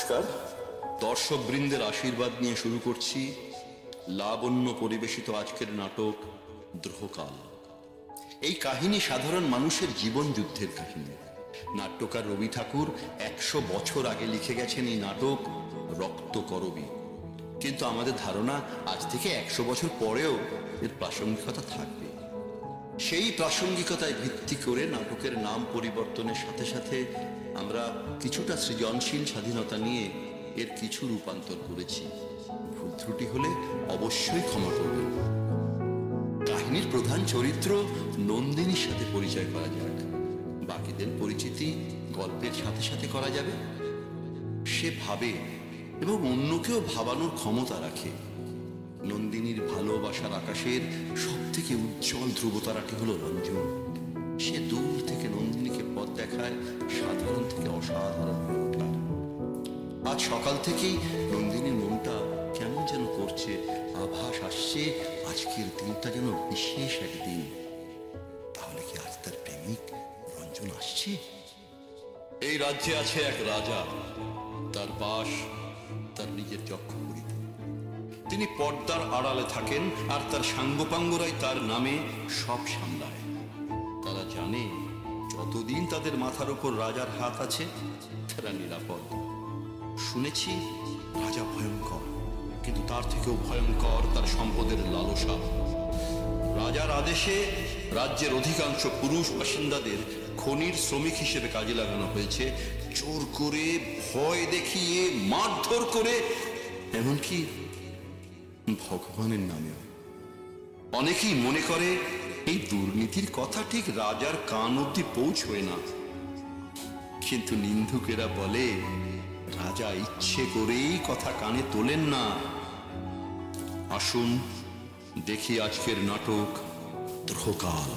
নমস্কার। দর্শকবৃন্দের আশীর্বাদ নিয়ে শুরু করছি লাবণ্য পরিবেশিত আজকের নাটক দ্রোহকাল। এই কাহিনী সাধারণ মানুষের জীবন যুদ্ধের কাহিনী। নাট্যকার রবি ঠাকুর 100 বছর আগে লিখে গেছেন এই নাটক রক্তকরবী, কিন্তু আমাদের ধারণা আজ থেকে 100 বছর পরেও এর প্রাসঙ্গিকতা থাকবে। সেই প্রাসঙ্গিকতায় ভিত্তি করে নাটকের নাম পরিবর্তনের সাথে সাথে আমরা কিছুটা সৃজনশীল স্বাধীনতা নিয়ে এর কিছু রূপান্তর করেছি। ভুল ত্রুটি হলে অবশ্যই ক্ষমা করবেন। কাহিনীর প্রধান চরিত্র নন্দিনীর সাথে পরিচয় করা যাক। বাকিদের পরিচিতি গল্পের সাথে সাথে করা যাবে। সে ভাবে এবং অন্যকেও ভাবানোর ক্ষমতা রাখে। নন্দিনীর ভালোবাসার আকাশের সব থেকে উজ্জ্বল ধ্রুবতারাটি হলো রঞ্জন। সে দূর থেকে নন্দিনীকে পথ দেখায় সাধারণ থেকে অসাধারণ হয়ে ওঠার। আজ সকাল থেকেই নন্দিনীর মনটা কেমন যেন করছে, আভাস আসছে আজকের দিনটা যেন বিশেষ একদিন। তাহলে কি আজ তার প্রেমিক রঞ্জন আসছে? এই রাজ্যে আছে এক রাজা, তার বাস তার নিজের যক্ষপুরীতে। তিনি পর্দার আড়ালে থাকেন আর তার সাঙ্গপাঙ্গরাই তার নামে সব সামলায়। তারা জানে যতদিন তাদের মাথার উপর রাজার হাত আছে তারা নিরাপদ। শুনেছি রাজা ভয়ঙ্কর, কিন্তু তার থেকেও ভয়ঙ্কর তার সম্পদের লালসা। রাজার আদেশে রাজ্যের অধিকাংশ পুরুষ বাসিন্দাদের খনির শ্রমিক হিসেবে কাজে লাগানো হয়েছে, জোর করে, ভয় দেখিয়ে, মারধর করে, এমনকি ভগবানের নামেও। অনেকেই মনে করে এই দুর্নীতির কথা ঠিক রাজার কান অব্দি পৌঁছয় না, কিন্তু নিন্দুকেরা বলে রাজা ইচ্ছে করেই কথা কানে তোলেন না। আসুন দেখি আজকের নাটক দ্রোহকাল।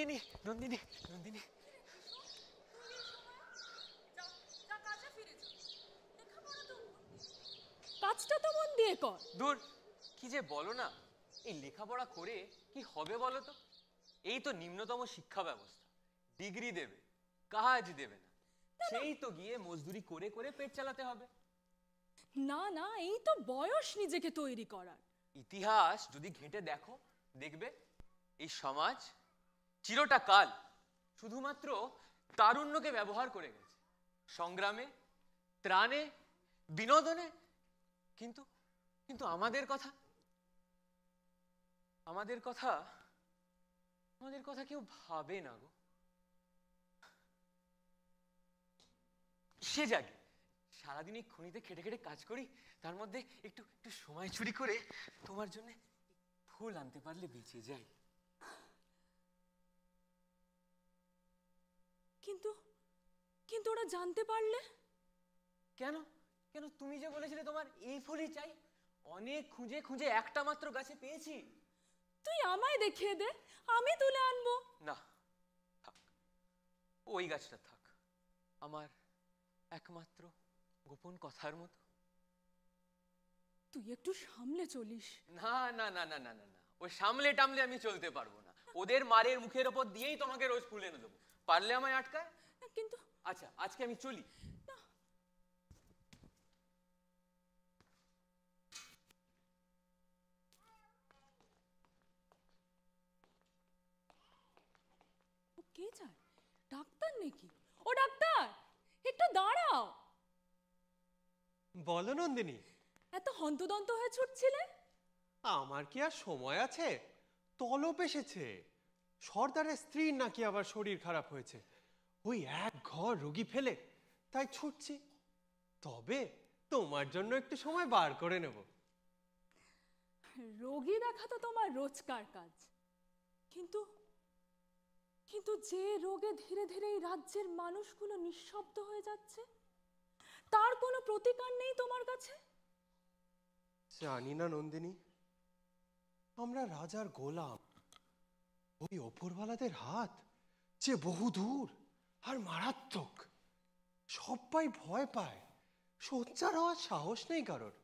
নন্দিনী নন্দিনী নন্দিনী, কাজটা তো মন দিয়ে কর। দূর, কি যে বলো না, এই লেখাপড়া করে কি হবে বলো তো? এই তো নিম্নতম শিক্ষা ব্যবস্থা, ডিগ্রি দেবে, কাজ দেবে না, সেই তো গিয়ে মজদুরি করে করে পেট চালাতে হবে। না না, এই তো বয়স নিজেকে তৈরি করার। ইতিহাস যদি ঘেঁটে দেখো, দেখবে এই সমাজ চিরটা কাল শুধুমাত্র তারুণ্যকে ব্যবহার করে গেছে সংগ্রামে, ত্রাণে, বিনোদনে। কিন্তু কিন্তু আমাদের কথা, আমাদের কথা আমাদের কথা কেউ ভাবে না গো। সে জাগে, সারাদিন এই খনিতে খেটে খেটে কাজ করি, তার মধ্যে একটু একটু সময় চুরি করে তোমার জন্য ফুল আনতে পারলে বেঁচে যাই। কিন্তু কিন্তু ওরা জানতে পারলে? কেন কেন, তুমি যে বলেছিলে তোমার এই ফুলই চাই, অনেক খুঁজে খুঁজে একটা মাত্র গাছে পেয়েছি। তুই আমায় দেখিয়ে দে, আমি তুলে আনবো। না, থাক, ওই গাছটা থাক, আমার একমাত্র গোপন কথার মতো। তুই একটু সামলে চলিস। না না না না না না না, ওই সামলে টামলে আমি চলতে পারবো না। ওদের মারের মুখের ওপর দিয়েই তোমাকে রোজ ফুল এনে দেবো, পারলে আমায় আটকায়। কিন্তু আচ্ছা, আজকে আমি চলি। ও কে যায়? ডাক্তার নাকি? ও ডাক্তার, একটু দাঁড়াও। বলো নন্দিনী। এত হন্তদন্ত হয়ে ছুটছিলে? আমার কি আর সময় আছে? তলব এসেছে, সর্দারের স্ত্রীর নাকি আবার শরীর খারাপ হয়েছে, ওই এক ঘর রোগী ফেলে তাই ছুটছি। তবে তোমার জন্য একটু সময় বার করে নেব। রোগী দেখা তো তোমার রোজকার কাজ, কিন্তু কিন্তু যে রোগে ধীরে ধীরে এই রাজ্যের মানুষগুলো নিঃশব্দ হয়ে যাচ্ছে, তার কোনো প্রতিকার নেই তোমার কাছে? জানি না নন্দিনী, আমরা রাজার গোলাম, ওই ওপরওয়ালাদের হাত যে বহুদূর আর মারাত্মক। সবাই ভয় পায়, সোচ্চার হওয়ার সাহস নেই কারোর।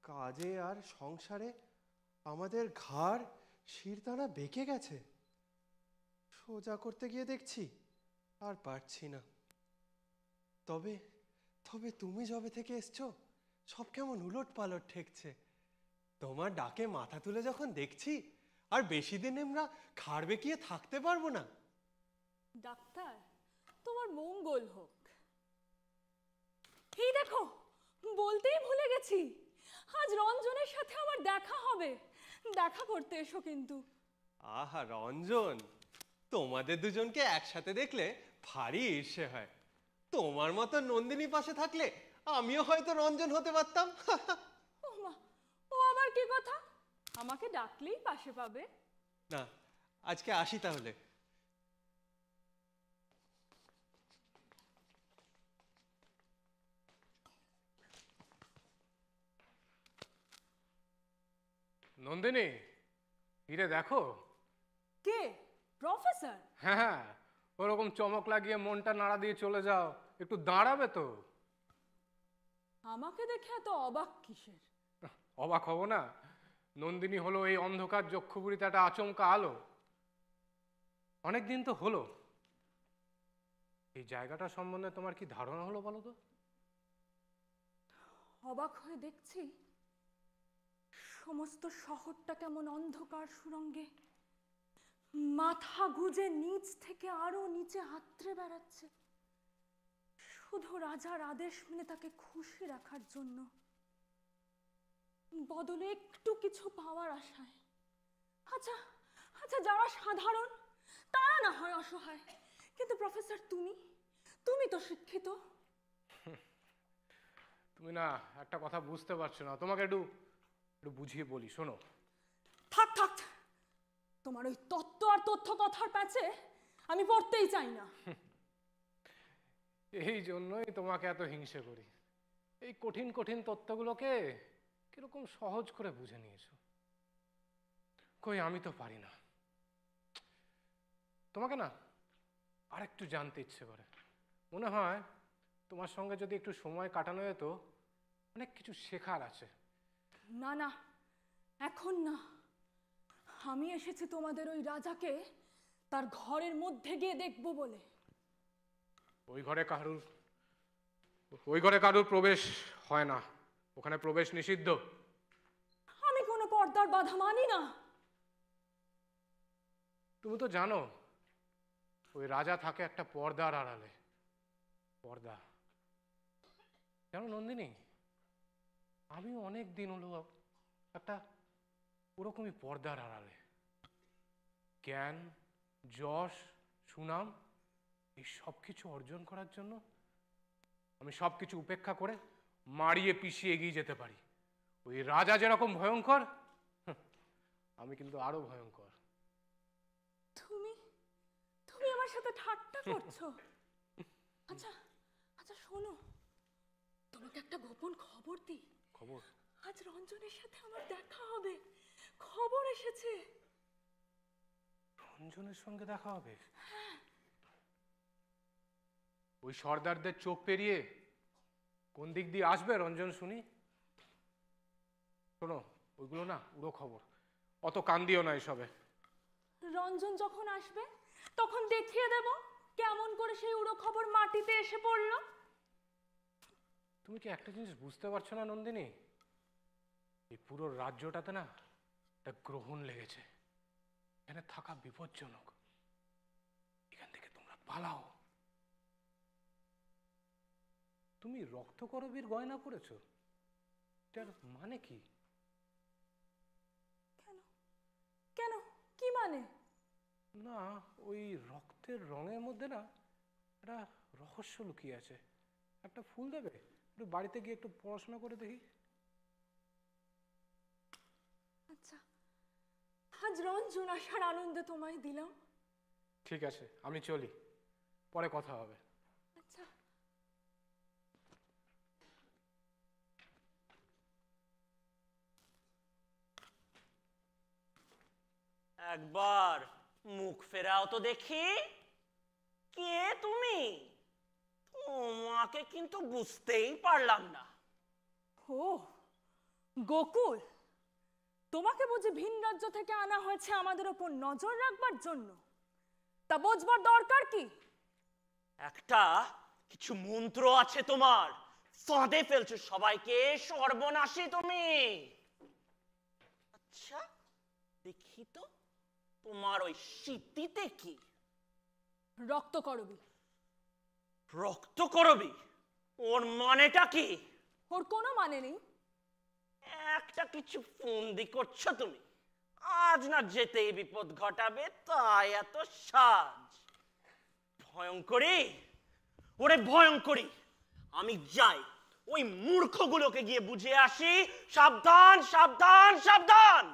কাজে আর সংসারে আমাদের ঘাড় শিরদাঁড়া বেঁকে গেছে, সোজা করতে গিয়ে দেখছি আর পারছি না। তবে তবে তুমি যবে থেকে এসছো, সব কেমন উলট পালট ঠেকছে। তোমার ডাকে মাথা তুলে যখন দেখছি, আর বেশি দিন আমরা ঘাড় বেঁকিয়ে থাকতে পারবো না। ডাক্তার, তোমার মঙ্গল হোক। এই দেখো, বলতেই ভুলে গেছি, আজ রঞ্জনের সাথে আমার দেখা হবে। দেখা করতে এসো কিন্তু। আহা রঞ্জন, তোমাদের দুজনকে একসাথে দেখলে ভারী ঈর্ষে হয়। তোমার মতো নন্দিনী পাশে থাকলে আমিও হয়তো রঞ্জন হতে পারতাম। ও মা, ও আবার কি কথা? আমাকে ডাকলেই পাশে পাবে? না, আজকে আসি তাহলে। নন্দিনী, ফিরে দেখো। কে? প্রফেসর? হ্যাঁ হ্যাঁ, ওরকম চমক লাগিয়ে মনটা নাড়া দিয়ে চলে যাও, একটু দাঁড়াবে তো? আমাকে দেখে এত অবাক কিসের? অবাক হব না? নন্দিনী হলো এই অন্ধকার যক্ষপুরীতে একটা আচমকা আলো। অনেক দিন তো হলো, এই জায়গাটা সম্বন্ধে তোমার কি ধারণা হলো বলো তো? অবাক হয়ে দেখছি সমস্ত শহরটা কেমন অন্ধকার সুরঙ্গে মাথা গুজে নিচ থেকে আরো নিচে আঁতরে বেড়াচ্ছে, শুধু রাজার আদেশ মেনে তাকে খুশি রাখার জন্য, বদলে একটু কিছু পাওয়ার আশায়। আচ্ছা আচ্ছা, যারা সাধারণ তারা না হয় অসহায়, কিন্তু প্রফেসর তুমি, তুমি তো শিক্ষিত। তুমি না একটা কথা বুঝতে পারছো না, তোমাকে একটু একটু বুঝিয়ে বলি, শোনো। থাক থাক, তোমার ওই তত্ত্ব আর তথ্য কথার প্যাচে আমি পড়তেই চাই না। এই জন্যই তোমাকে এত হিংসে করি, এই কঠিন কঠিন তত্ত্বগুলোকে কিরকম সহজ করে বুঝে নিয়েছো। কই আমি তো পারি না। তোমাকে না আরেকটু জানতে ইচ্ছে করে। মনে হয় তোমার সঙ্গে যদি একটু সময় কাটানো যেত, অনেক কিছু শেখার আছে। না না, এখন না। আমি এসেছি তোমাদের ওই রাজাকে তার ঘরের মধ্যে গিয়ে দেখবো বলে। ওই ঘরে কারুর প্রবেশ হয় না, ওখানে প্রবেশ নিষিদ্ধ। আমি কোনো পর্দার বাধা মানি না। তুমি তো জানো ওই রাজা থাকে একটা পর্দার আড়ালে। পর্দা জানো নন্দিনী, আমি অনেক দিন হলো একটা ওরকমই পর্দার আড়ালে। জ্ঞান, যশ, সুনাম এই সব কিছু অর্জন করার জন্য আমি সব কিছু উপেক্ষা করে মারিয়ে পিছিয়ে এগিয়ে যেতে পারি। ওই রাজা যেরকম ভয়ঙ্কর, আমি কিন্তু আরো ভয়ঙ্কর। তুমি আমার সাথে ঠাট্টা করছো? আচ্ছা আচ্ছা শোনো, তোমাকে একটা গোপন খবর দিই। খবর? আজ রঞ্জনের সাথে আমার দেখা হবে, খবর এসেছে। রঞ্জনের সঙ্গে দেখা হবে? ওই সর্দারদের চোখ পেরিয়ে কোন দিক দিয়ে আসবে রঞ্জন শুনি? শোনো, ওইগুলো না উড়ো খবর, অত কান দিও না এসবে। রঞ্জন যখন আসবে তখন দেখিয়ে দেব কেমন করে সেই উড়ো খবর মাটিতে এসে পড়লো। তুমি কি একটা জিনিস বুঝতে পারছো না নন্দিনী? এই পুরো রাজ্যটাতে না একটা গ্রহণ লেগেছে। এখানে থাকা বিপজ্জনক। এখান থেকে তোমরা পালাও। তুমি রক্তকরবীর গয়না পরেছো, এটার মানে কি? কেন কেন কি মানে? না, ওই রক্তের রঙের মধ্যে না একটা রহস্য লুকিয়ে আছে। একটা ফুল দেবে, একটু বাড়িতে গিয়ে একটু পড়াশোনা করে দেখি। আচ্ছা, আজ রঞ্জন আসার আনন্দে তোমায় দিলাম। ঠিক আছে, আমি চলি, পরে কথা হবে। আচ্ছা। একবার মুখ ফেরাও তো দেখি। কে তুমি? তোমাকে কিন্তু বুঝতেই পারলাম না। ও গোকুল, তোমাকে বুঝি ভিন রাজ্য থেকে আনা হয়েছে আমাদের ওপর নজর রাখবার জন্য? তা বোঝবার দরকার কি? একটা কিছু মন্ত্র আছে তোমার, ফাঁদে ফেলছো সবাইকে, সর্বনাশী তুমি। আচ্ছা দেখি তো তোমার ওই সিদ্ধিতে কি? রক্ত করবি। রক্ত করবি? ওর মানেটা কি? ওর কোনো মানে নেই। একটা কিছু ফন্দি করছো তুমি। আজ না যেতেই বিপদ ঘটাবে, তাই এত সাজ। ভয়ঙ্করী, ওরে ভয়ঙ্করী, আমি যাই ওই মূর্খগুলোকে গিয়ে বুঝিয়ে আসি। সাবধান সাবধান সাবধান।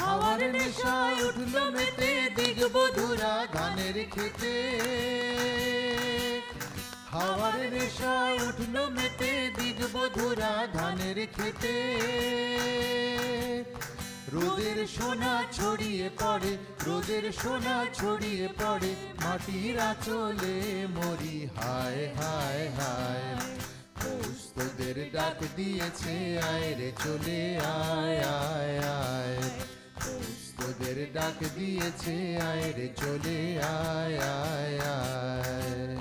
হাওয়ার নেশায় উঠল মেতে দিগবধুরা ধানের খেতে। হাওয়ার নেশায় উঠল মেতে দিগবধুরা ধানের খেতে। রোদের সোনা ছড়িয়ে পড়ে, রোদের সোনা ছড়িয়ে পড়ে, মাটির আঁচলে মরি হায় হায় হায়। তোদের ডাক দিয়েছে আয় রে চলে আয় আয় আয়। তোদের ডাক দিয়েছে আয় রে চলে আয় আয় আয়।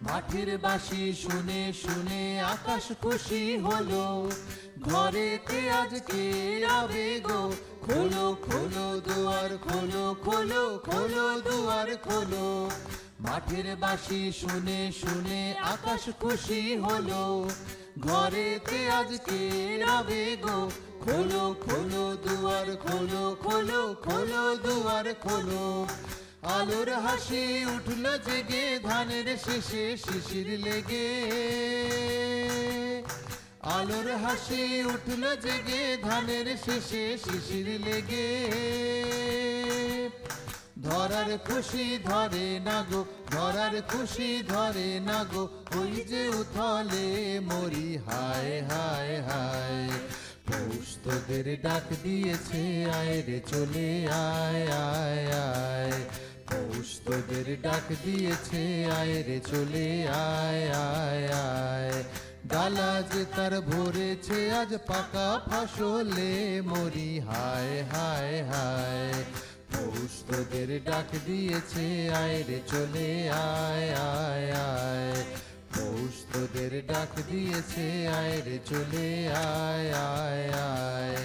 মাঠের বাঁশি শুনে শুনে আকাশ খুশি হলো, ঘরেতে আজকে আবে গো। খোলো খোলো দুয়ার খোলো, খোলো খোলো দুয়ার খোলো। মাঠের বাঁশি শুনে শুনে আকাশ খুশি হলো, ঘরেতে আজকে আবে গো। খোলো খোলো দুয়ার খোলো, খোলো খোলো দুয়ার খোলো। আলোর হাসি উঠল জেগে ধানের শেষে শিশির লেগে। আলোর হাসি উঠল জেগে ধানের শেষে শিশির লেগে ধরার খুশি ধরে না গো ধরার খুশি ধরে না গো ওই যে উথলে মরি হায় হায় হায় পৌষ তোদের ডাক দিয়েছে আয় রে চলে আয় আয় আয় পৌষ তোদের ডাক দিয়েছে আয় রে চলে আয় আয় আয় ডালা যে তার ভরেছে আজ পাকা ফসলে মরি হায় হায় হায় পৌষ তোদের ডাক দিয়েছে আয় রে চলে আয় আয় আয় পৌষ তোদের ডাক দিয়েছে আয় রে চলে আয় আয় আয়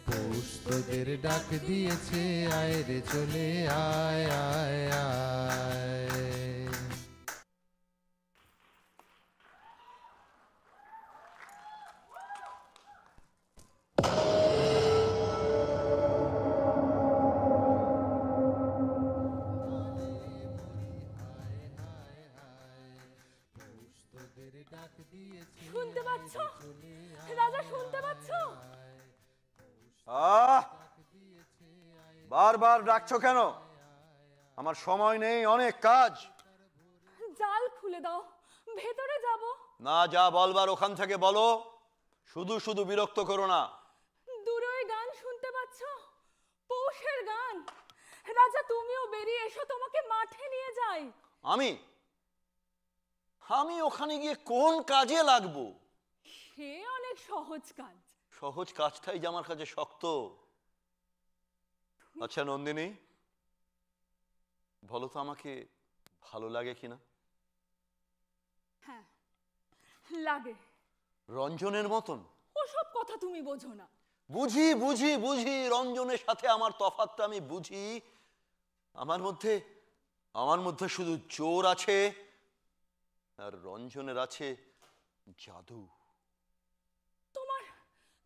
পৌষ তোদের ডাক দিয়েছে আয় রে চলে আয় আয় আয় শুনতে পাচ্ছ রাজা, শুনতে পাচ্ছ? বারবার ডাকছো কেন? আমার সময় নেই, অনেক কাজ। জাল খুলে দাও, ভেতরে যাব। না, যা বলবার ওখান থেকে বলো, শুধু শুধু বিরক্ত করো না। দূরে গান শুনতে পাচ্ছ? পৌষের গান। রাজা তুমিও বেরিয়ে এসো, তোমাকে মাঠে নিয়ে যাই। আমি ওখানে গিয়ে কোন কাজে লাগবো? সে অনেক সহজ কাজ। সহজ কাজটাই যে আমার কাছে শক্ত। আচ্ছা নন্দিনী, বলো তো আমাকে ভালো লাগে কিনা? হ্যাঁ লাগে। রঞ্জনের মতন? ওসব কথা তুমি বোঝো না। বুঝি বুঝি বুঝি, রঞ্জনের সাথে আমার তফাৎটা আমি বুঝি। আমার মধ্যে শুধু জোর আছে, আর রঞ্জনের আছে জাদু।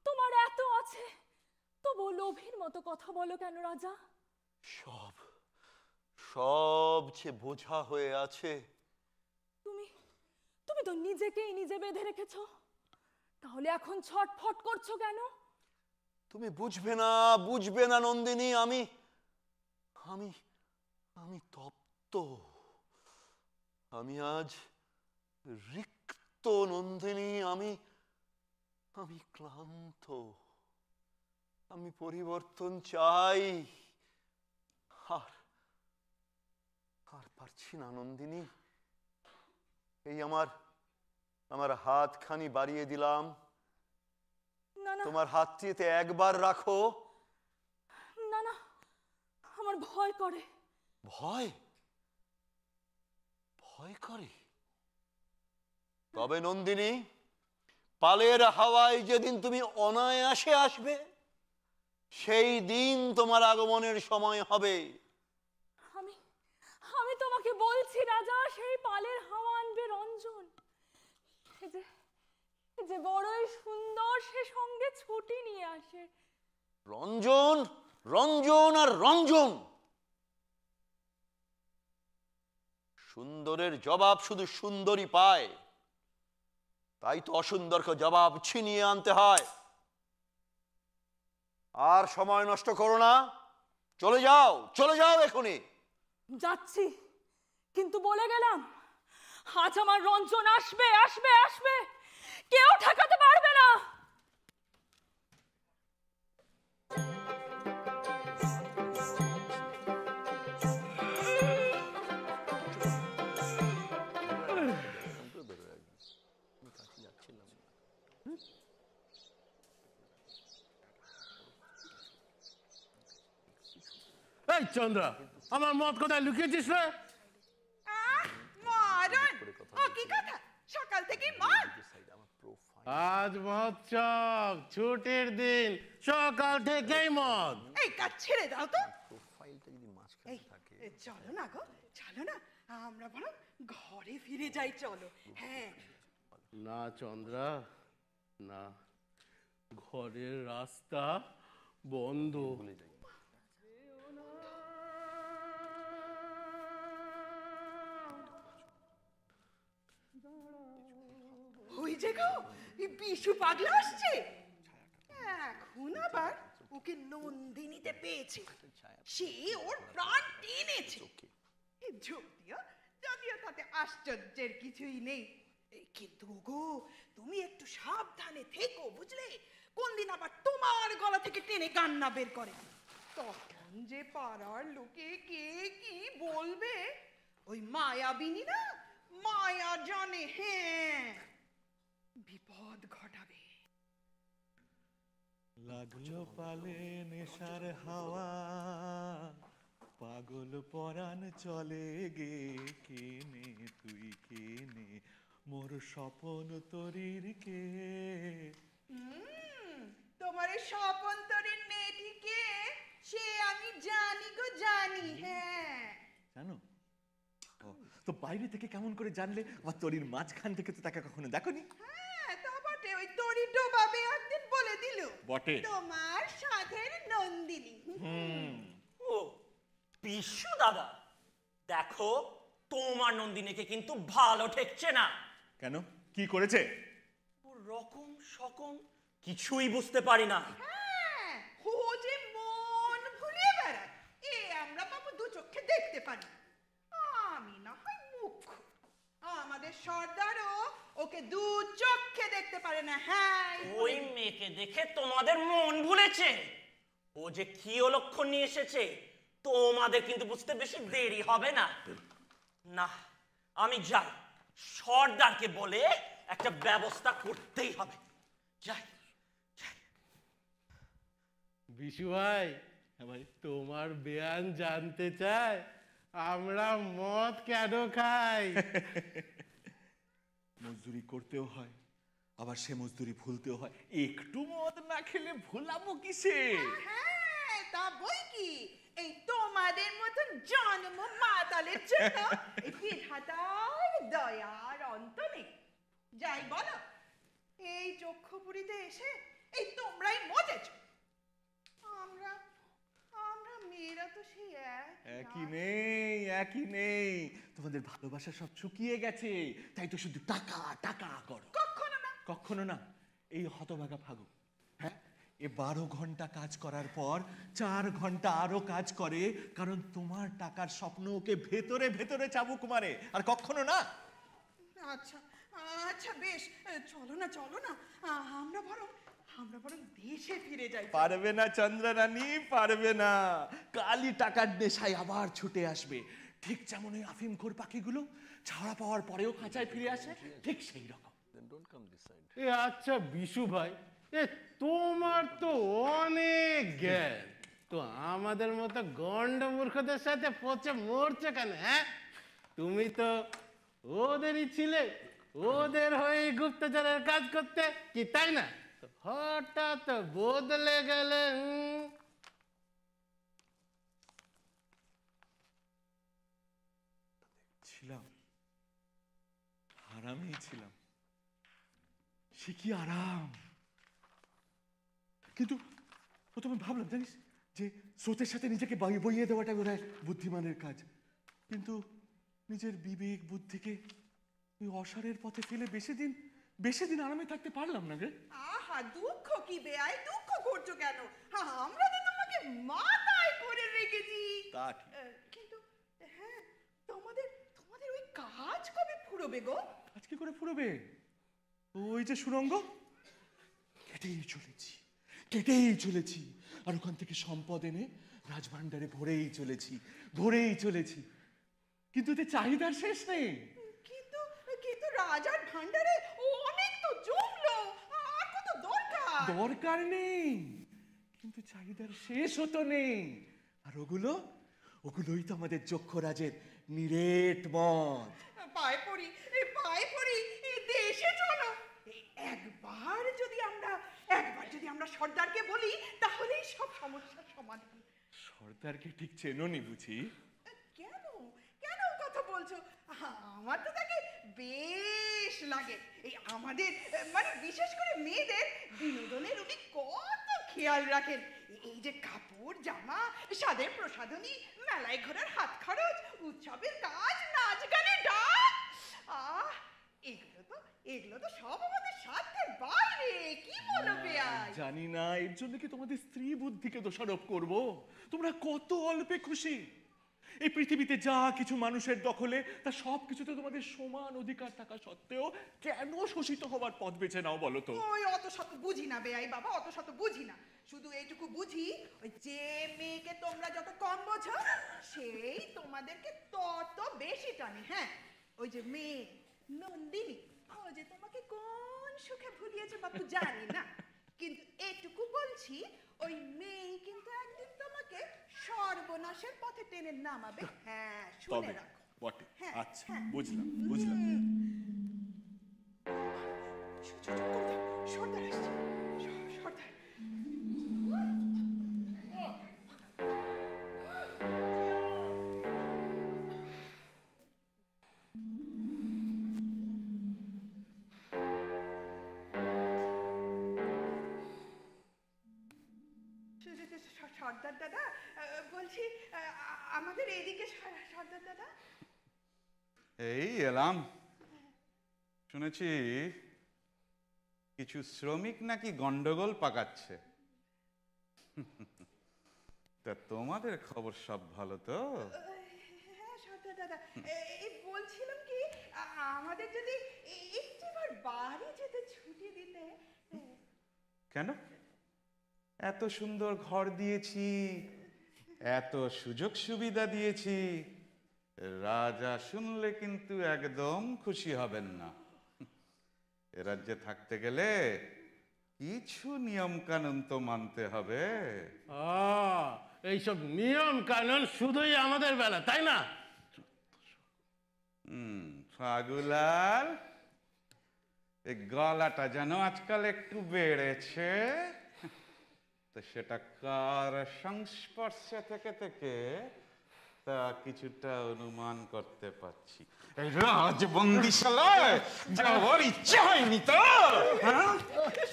তোমার এত আছে, তবু লোভীর মতো কথা বলো কেন রাজা? সব যে বোঝা হয়ে আছে। তুমি তো নিজেকেই নিজে বেঁধে রেখেছো, তাহলে এখন ছটফট করছো কেন? তুমি বুঝবে না নন্দিনী, আমি তপ্ত, আমি আজ রিক্ত নন্দিনী, আমি ক্লান্ত, আমি পরিবর্তন চাই। আর পারছি না নন্দিনী। এই আমার হাতখানি বাড়িয়ে দিলাম, তোমার হাতটিতে একবার রাখো। না না, আমার ভয় করে। ভয় করে? তবে নন্দিনী, পালের হাওয়ায় যেদিন তুমি অনায়াসে আসবে, সেই দিন তোমার আগমনের সময় হবে। আমি তোমাকে বলছি রাজা, সেই পালের হাওয়া আনবে রঞ্জন। যে বড়ই সুন্দর, সে সঙ্গে ছুটি নিয়ে আসে। রঞ্জন আর রঞ্জন। সুন্দরের জবাব শুধু সুন্দরী পায়, তাই তো অসুন্দরকে জবাব ছিনিয়ে আনতে হয়। আর সময় নষ্ট করো না, চলে যাও এখনই। যাচ্ছি, কিন্তু বলে গেলাম, আজ আমার রঞ্জন আসবে আসবে আসবে, কেউ ঠেকাতে পারবে না। এই চন্দ্রা, আমার মদ কোথায় লুকিয়েছিস রে? মারণ! ও কি কথা? সকাল থেকে মদ? আজ মহোৎসব, ছুটির দিন, সকাল থেকেই মদ। এই কাজ ছেড়ে দাও তো। এই, চলো না গো, চলো না, আমরা বরং ঘরে ফিরে যাই, চলো। হ্যাঁ। না চন্দ্রা, না, ঘরের রাস্তা বন্ধ। ওই যে গো, এই বিশু পাগলা আসছে। এখন আবার ওকে নন্দিনীতে পেয়েছে, সে ওর প্রাণ টেনেছে। যদিও যদিও তাতে আশ্চর্যের কিছুই নেই, কিন্তু গো তুমি একটু সাবধানে থেকো, বুঝলে? কোন দিন আবার তোমার গলা থেকে টেনে কান্না বের করে, তখন যে পাড়ার লোকে কে কি বলবে। ওই মায়াবিনী না, মায়া জানে, হ্যাঁ, বিপদ ঘটাবে। লাগলো পালে নেশার হাওয়া, পাগল পরাণ চলে গে, কেনে তুই কেনে মোর স্বপন তরির কে। তোমার স্বপন্তরের মেয়েটিকে সে আমি জানি গো, জানি, হ্যাঁ। জানো? তো বাইরে থেকে কেমন করে জানলে? আবার তরির মাঝখান থেকে তো তাকে কখনো দেখোনি। হ্যাঁ, তা বটে, ওই তরি ডোবাবে একদিন বলে দিল বটে তোমার সাধের নন্দিনী। ও বিশু দাদা, দেখো তোমার নন্দিনীকে কিন্তু ভালো ঠেকছে না। কেন, কি করেছে? ও রকম সকম কিছুই বুঝতে পারি না। হ্যাঁ, ও যে মন ভুলিয়ে বেড়ায়, এ আমরা বাবু দু চোখে দেখতে পারি। আমি না হয় মুখ্য, আমাদের সর্দারও ওকে দু চোখে দেখতে পারে না। হ্যাঁ, ওই মেয়েকে দেখে তোমাদের মন ভুলেছে। ও যে কি অলক্ষণ নিয়ে এসেছে তোমাদের কিন্তু বুঝতে বেশি দেরি হবে না। না, আমি যাই, সর্দারকে বলে একটা ব্যবস্থা করতেই হবে। যাই। বিশু ভাই, তোমার বেয়ান জানতে চায় আমরা মদ কেন খাই? মজদুরি করতেও হয়, আবার সে মজদুরি ভুলতেও হয়। একটু মদ না খেলে ভুলাবো কিসে? হ্যাঁ, তা বই কি, এই তোমাদের মতন জন্ম মাতালের জন্য এই বিধাতার দয়ার অন্ত নেই। যাই বলো, এই চক্ষুপুরীতে এসে এই তোমরাই মজেছ। আমরা আমরা মেয়েরা তো সেই একই নেই, একই নেই। তোমাদের ভালোবাসা সব শুকিয়ে গেছে, তাই তো শুধু টাকা টাকা করো। কখনো না, কখনো না। এই হতভাগা ফাগু, হ্যাঁ, এ 12 ঘন্টা কাজ করার পর 4 ঘন্টা আরো কাজ করে, কারণ তোমার টাকার স্বপ্ন ওকে ভেতরে ভেতরে চাবুক মারে, আর কখনো না। আচ্ছা আচ্ছা বেশ, চলো না চলো না, আমরা বরং দেশে ফিরে যাই। পারবে না চন্দ্রারানী, পারবে না। কালই টাকার নেশায় আবার ছুটে আসবে, ঠিক যেমন ওই আফিমখোর পাখিগুলো ছাড়া পাওয়ার পরেও খাঁচায় ফিরে আসে, ঠিক সেই রকম। এ আচ্ছা বিশু ভাই, এ তোমার তো অনেক জ্ঞান, তো আমাদের মতো গন্ড মূর্খদের সাথে পচে মরছে কেন? হ্যাঁ, তুমি তো ওদেরই ছিলে, ওদের হয়ে গুপ্তচরের কাজ করতে, কি তাই না? হঠাৎ বদলে গেলে। ছিলাম, আরামেই ছিলাম, সে কি আরাম। কিন্তু প্রথমে ভাবলাম, জানিস, যে স্রোতের সাথে নিজেকে বইয়ে দেওয়াটা বোধহয় বুদ্ধিমানের কাজ, কিন্তু নিজের বিবেক বুদ্ধিকে ওই অসারের পথে ফেলে বেশি দিন আরামে থাকতে পারলাম না রে। আহা, দুঃখ কি বেয়াই, দুঃখ করছো কেন? আমরা তো তোমাকে মাথায় করে রেখেছি। তা ঠিক। কিন্তু হ্যাঁ, তোমাদের ওই কাজ কবে ফুরবে গো? আজ কি করে ফুরবে? ওই যে সুড়ঙ্গ, কেটেই চলেছি, আর ওখান থেকে সম্পদ এনে রাজভাণ্ডারে ভরেই চলেছি, কিন্তু এতে চাহিদার শেষ নেই। কিন্তু রাজার ভান্ডারে অনেক তো জমলো, আর কত দরকার নেই, কিন্তু চাহিদার শেষ হতো নেই। আর ওগুলোই তো আমাদের যক্ষরাজের নিরেট মদ। পায়ে পড়ি, দেশে চলো। একবার যদি আমরা সর্দারকে বলি, তাহলেই সব সমস্যার সমাধান। সর্দারকে ঠিক চেনোনি বুঝি? কেন কথা বলছো? আমার তো তাকে বেশ লাগে। এই আমাদের মানে বিশেষ করে মেয়েদের বিনোদনের উনি কত খেয়াল রাখেন। এই যে কাপড় জামা, স্বাদের প্রসাধনী, মেলায় ঘোরার হাত খরচ, উৎসবের কাজ, নাচ গানের ডাক, এগুলো তো সব আমাদের সাধ্যের বাইরে। কি বলো বেয়াই? জানি না এর জন্য কি তোমাদের স্ত্রী বুদ্ধিকে দোষারোপ করব? তোমরা কত অল্পে খুশি। এই পৃথিবীতে যা কিছু মানুষের দখলে তা সব কিছুতে তোমাদের সমান অধিকার থাকা সত্ত্বেও কেন শোষিত হবার পথ বেছে নাও বলো তো? ওই অত শত বুঝি না বেয়াই বাবা, অত শত বুঝি না। শুধু এইটুকু বুঝি, ওই যে মেয়েকে তোমরা যত কম বোঝো সেই তোমাদেরকে তত বেশি টানে। হ্যাঁ, ওই যে মেয়ে নন্দিনী, ও যে তোমাকে কোন সুখে ভুলিয়েছে বাপু জানি না, কিন্তু এটুকু বলছি ওই মেয়ে কিন্তু একদিন তোমাকে সর্বনাশের পথে টেনে নামাবে। হ্যাঁ, শুনে তবে রাখো। বটে। হ্যাঁ, আচ্ছা, হ্যাঁ। বুঝলাম বুঝলাম। সর্দার আসছে, সর্দার। সর্দার দাদা, বলছি আমাদের এইদিকে সর্দার দাদা। এই এলাম। শুনেছি কিছু শ্রমিক নাকি গন্ডগোল পাকাচ্ছে। তা তোমাদের খবর সব ভালো তো? হ্যাঁ সর্দার দাদা, এই বলছিলাম কি আমাদের যদি একটিবার বাড়ি যেতে ছুটি দিতে। কেন? এত সুন্দর ঘর দিয়েছি, এত সুযোগ সুবিধা দিয়েছি, রাজা শুনলে কিন্তু একদম খুশি হবেন না। এ রাজ্যে থাকতে গেলে কিছু নিয়ম কানুন তো মানতে হবে। এইসব নিয়ম কানুন শুধুই আমাদের বেলা, তাই না? ফাগুলাল, এই গলাটা যেন আজকাল একটু বেড়েছে, তো সেটা কার সংস্পর্শে থেকে থেকে তা কিছুটা অনুমান করতে পারছি। এই রাজবন্দিশালায় যাওয়ার ইচ্ছা হয়নি তো?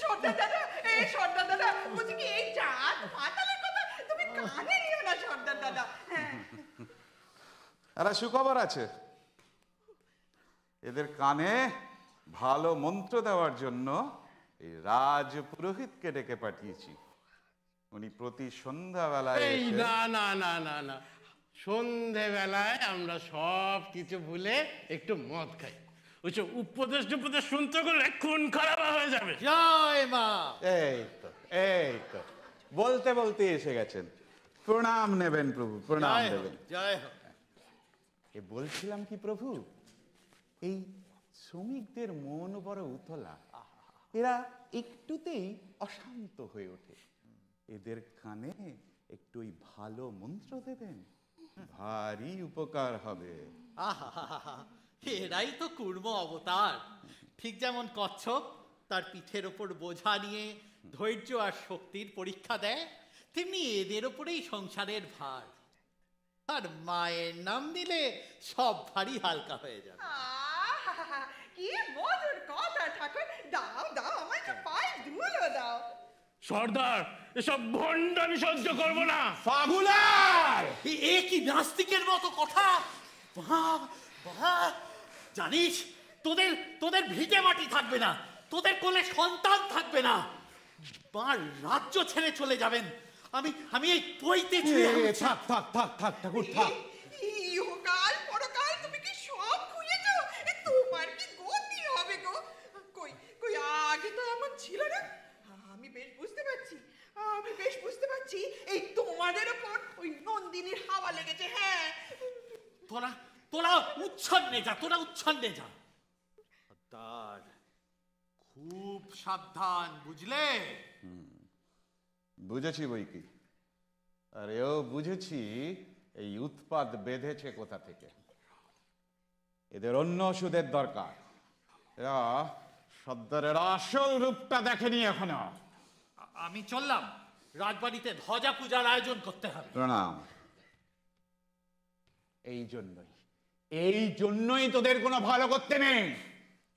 সর্দার দাদা, এই সর্দার দাদা, বলছি কি এই জাত পাতালের কথা তুমি কানে নিও না সর্দার দাদা। হ্যাঁ, আর সুখবর আছে, এদের কানে ভালো মন্ত্র দেওয়ার জন্য এই রাজ পুরোহিতকে ডেকে পাঠিয়েছি। উনি প্রতি সন্ধ্যাবেলায় এই না না না না না, সন্ধেবেলায় আমরা সব কিছু ভুলে একটু মদ খাই। ওইসব উপদেশ টুপদেশ শুনতে গেলে খুন খারাপ হয়ে যাবে। জয় মা। এই তো বলতে বলতে এসে গেছেন। প্রণাম নেবেন প্রভু, প্রণাম নেবেন। জয় হোক। এ বলছিলাম কি প্রভু, এই শ্রমিকদের মন বড় উতলা, এরা একটুতেই অশান্ত হয়ে ওঠে। এদের কানে একটু ওই ভালো মন্ত্র দেবেন, ভারী উপকার হবে। আহা, এরাই তো কুর্ম অবতার। ঠিক যেমন কচ্ছপ তার পিঠের ওপর বোঝা নিয়ে ধৈর্য আর শক্তির পরীক্ষা দেয়, তেমনি এদের ওপরেই সংসারের ভার। আর মায়ের নাম দিলে সব ভারী হালকা হয়ে যাবে। কি মধুর কথা ঠাকুর। দাও দাও, আমাকে পায়ে ধুলো দাও। সর্দার, এসব ভণ্ডামি সহ্য করবো না। ফাগুলাল! এ কি নাস্তিকের মতো কথা? জানিস, তোদের তোদের ভিটে মাটি থাকবে না, তোদের কোলে সন্তান থাকবে না। বার রাজ্য ছেড়ে চলে যাবেন। আমি এই পইতে থাক থাক থাক থাক ঠাকুর থাক। ইহকাল পরকাল তুমি কি সব খুঁজেছো? তোমার কি গতি হবে গো? কই কই আগে তো এমন ছিল না। আমি বেশ বুঝতে পারছি এই তোমাদের উপর ওই নন্দিনীর হাওয়া লেগেছে। হ্যাঁ, তোরা উচ্ছন্নে যা। তার খুব সাবধান, বুঝলে? বুঝেছি বই কি, আর এও বুঝেছি এই উৎপাত বেঁধেছে কোথা থেকে। এদের অন্য ওষুধের দরকার। এরা সর্দারের আসল রূপটা দেখেনি এখনো। আমি চললাম, রাজবাড়িতে ধ্বজা পূজার আয়োজন করতে হবে। প্রণাম। এই জন্যই তোদের কোনো ভালো করতে নেই।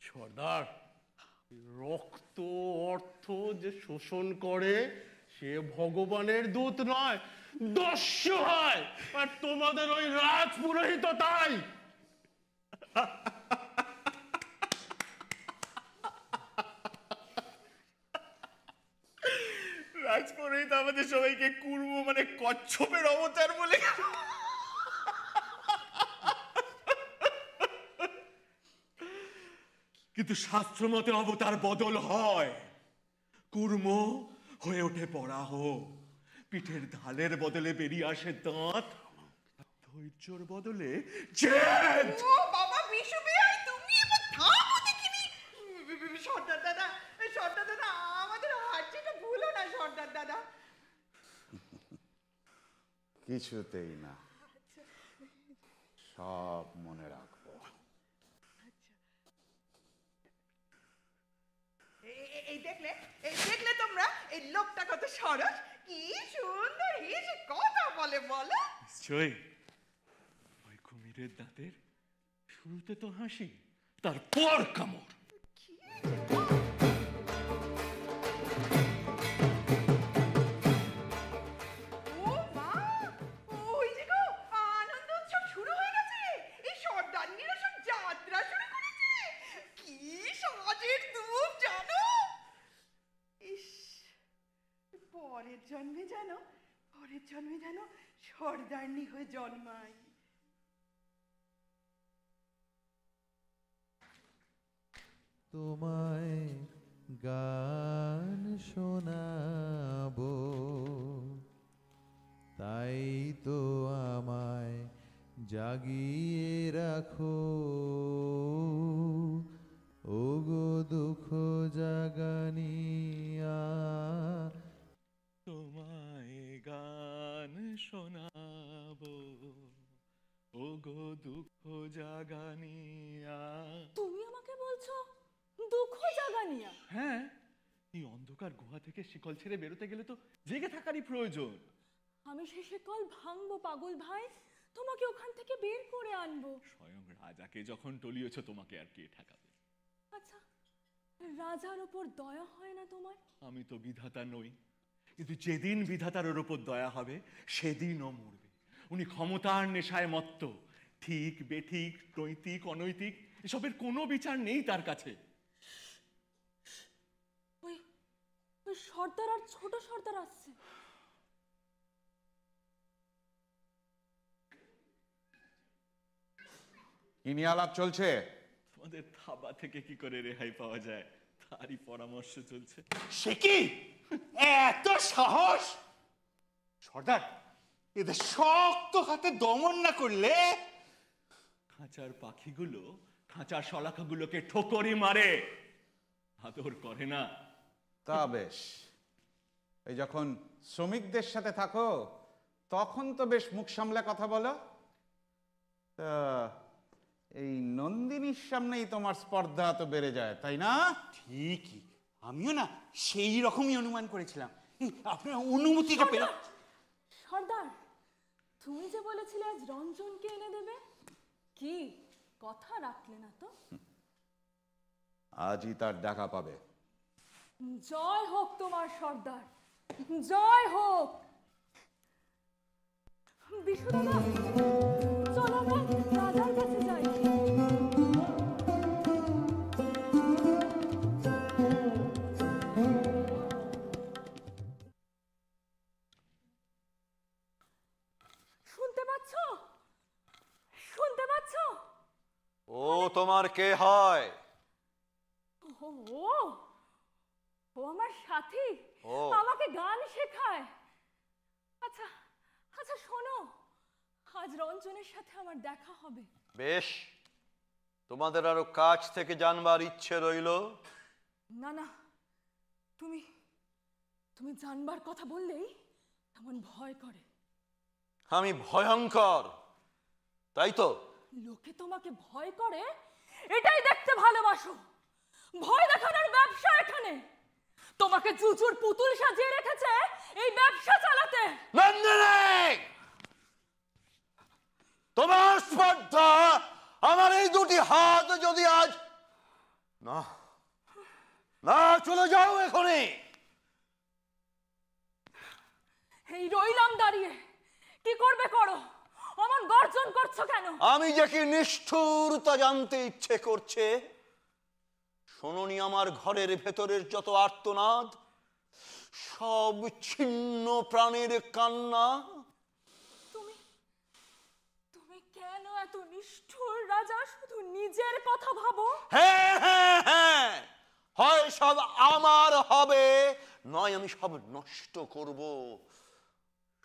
সর্দার, রক্ত অর্থ যে শোষণ করে সে ভগবানের দূত নয়, দস্যু হয়। আর তোমাদের ওই রাজ পুরোহিত তাই। তোমাদের সবাইকে কুর্ম মানে কচ্ছপের অবতার বলে। কিন্তু শাস্ত্র মতে অবতার বদল হয়, কুর্ম হয়ে ওঠে পরাহ, পিঠের ঢালের বদলে বেরিয়ে আসে দাঁত, ধৈর্যর বদলে জেদ। ও বাবা বিশু ভাই, তুমি এবার থামো দেখিনি। সর্দার দাদা, সর্দার দাদা, আমাদের হাঁচিটা ভুলো না সর্দার দাদা। কিছুতেই না, সব মনে রাখবো। এই দেখলে, এই দেখলে তোমরা এই লোকটা কত সরস, কি সুন্দর হেসে কথা বলে বলো। নিশ্চয়ই, ওই কুমিরের দাঁতের শুরুতে তো হাসি, তারপর কামড়। ও মা, ওই যে গো, আনন্দ উৎসব শুরু হয়ে গেছে। এই সর্দারনীরা সব যাত্রা শুরু করেছে। কি সাজের ধূপ জানো। ইস, পরের জন্মে যেন সর্দারনী হয়ে জন্মাই। তোমায় গান শোনাবো, তাই তো আমায় জাগিয়ে রাখো, ওগো দুঃখ জাগানিয়া। তোমায় গান শোনাবো, ওগো দুঃখ জাগানিয়া। তুমি আমাকে বলছো দুঃখ জাগানিয়া? হ্যাঁ, এই অন্ধকার গুহা থেকে শিকল ছেড়ে বেরোতে গেলে তো জেগে থাকারই প্রয়োজন। আমি সে শিকল ভাঙবো পাগল ভাই, তোমাকে ওখান থেকে বের করে আনবো। স্বয়ং রাজাকে যখন টলিয়েছ, তোমাকে আর কে ঠেকাবে? আচ্ছা, রাজার ওপর দয়া হয় না তোমার? আমি তো বিধাতা নই, কিন্তু যেদিন বিধাতার ওর ওপর দয়া হবে সেদিনও মরবে। উনি ক্ষমতার নেশায় মত্ত, ঠিক বেঠিক, নৈতিক অনৈতিক এসবের কোনো বিচার নেই তার কাছে। ওই ওই সর্দার আর ছোট সর্দার আসছে। কি নিয়ে আলাপ চলছে? তোমাদের থাবা থেকে কি করে রেহাই পাওয়া যায় তারই পরামর্শ চলছে। সে কি এত সাহস! সর্দার, এদের শক্ত হাতে দমন না করলে। খাঁচার পাখিগুলো খাঁচার শলাকাগুলোকে ঠোকরি মারে, আদর করে না। তা বেশ, এই যখন শ্রমিকদের সাথে থাকো তখন তো বেশ মুখ সামলে কথা বলো। তা এই নন্দিনীর সামনেই তোমার স্পর্ধা তো বেড়ে যায়, তাই না? ঠিকই, আমিও না সেই রকমই অনুমান করেছিলাম। আপনার অনুমতিটা পেলাম। সর্দার, তুমি যে বলেছিলে আজ রঞ্জনকে এনে দেবে, কি কথা রাখলে না তো? আজই তার দেখা পাবে। জয় হোক তোমার সর্দার, জয় হোক। বিশুদাদা, চলো আমরা রাজার কাছে যাই। শুনতে পাচ্ছ? শুনতে পাচ্ছ? ও তোমার কে হয়? ও ও আমার সাথী, ও। আমাকে গান শেখায়। আচ্ছা আচ্ছা, শোনো, আজ রঞ্জনের সাথে আমার দেখা হবে। বেশ, তোমাদের আরো কাছ থেকে জানবার ইচ্ছে রইল। না না, তুমি তুমি জানবার কথা বললেই এমন ভয় করে। আমি ভয়ঙ্কর, তাই তো? লোকে তোমাকে ভয় করে এটাই দেখতে ভালোবাসো। ভয় দেখানোর ব্যবসা এখানে। তোমাকে জুজুর পুতুল সাজিয়ে রেখেছে এই ব্যবসা চালাতে। নন্দিনী, তোমার স্পর্ধা আমার এই দুটি হাত যদি আজ না না, চলে যাও এখনই। এই রইলাম দাঁড়িয়ে, কি করবে করো, অমন গর্জন করছো কেন? আমি যে কি নিষ্ঠুরতা জানতে ইচ্ছে করছে। শোনোনি আমার ঘরের ভেতরের যত আর্তনাদ, সব ছিন্ন প্রাণের কান্না। তুমি তুমি কেন এত নিষ্ঠুর রাজা, শুধু নিজের কথা ভাবো? হ্যাঁ হ্যাঁ হ্যাঁ, হয় সব আমার হবে, নয় আমি সব নষ্ট করব।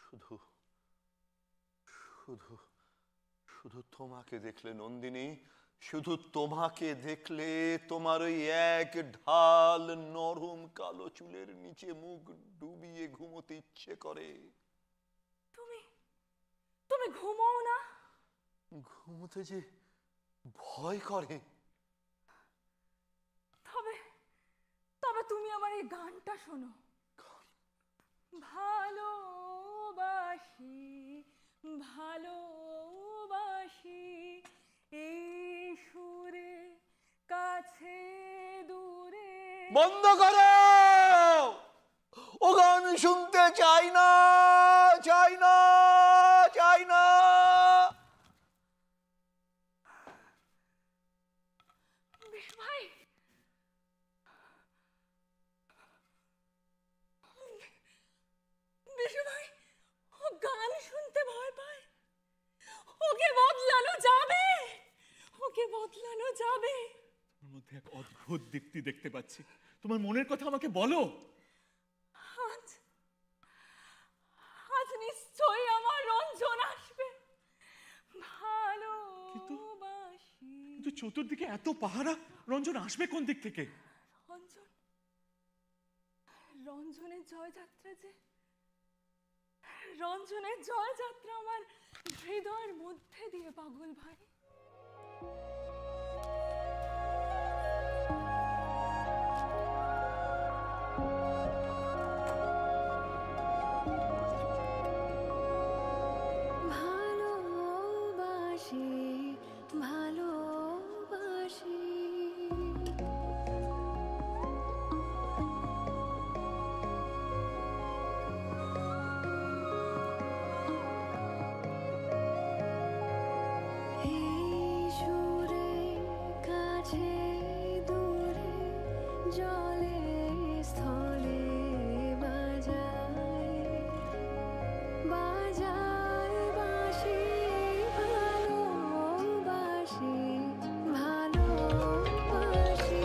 শুধু শুধু শুধু তোমাকে দেখলে নন্দিনী, শুধু তোমাকে দেখলে তোমার ওই এক ঢাল নরম কালো চুলের নিচে মুখ ডুবিয়ে ঘুমোতে ইচ্ছে করে। তুমি তুমি ঘুমাও না? ঘুমোতে যে ভয় করে। তবে তবে তুমি আমার এই গানটা শোনো। ভালোবাসি ভালোবাসি এই সুরে কাছে দূরে। বন্ধ করো, ও গান শুনতে চাই না, চাই না, চাই না। ভাই, বিশু ভাই, ও গান শুনতে ভয় পায়। ওকে বদলানো যাবে, ওকে বদলানো যাবে। তোমার মধ্যে এক অদ্ভুত দীপ্তি দেখতে পাচ্ছি। তোমার মনের কথা আমাকে বলো। আজ আজ নিশ্চয়ই আমার রঞ্জন আসবে। ভালোবাসি। কিন্তু চতুর্দিকে এত পাহারা, রঞ্জন আসবে কোন দিক থেকে? রঞ্জন, রঞ্জনের জয়যাত্রা যে, রঞ্জনের জয়যাত্রা আমার হৃদয়ের মধ্যে দিয়ে পাগল ভাই। ভালোবাসি ভালোবাসি জলে স্থলে বাজায় বাজায় বাঁশি ভালোবাসি ভালোবাসি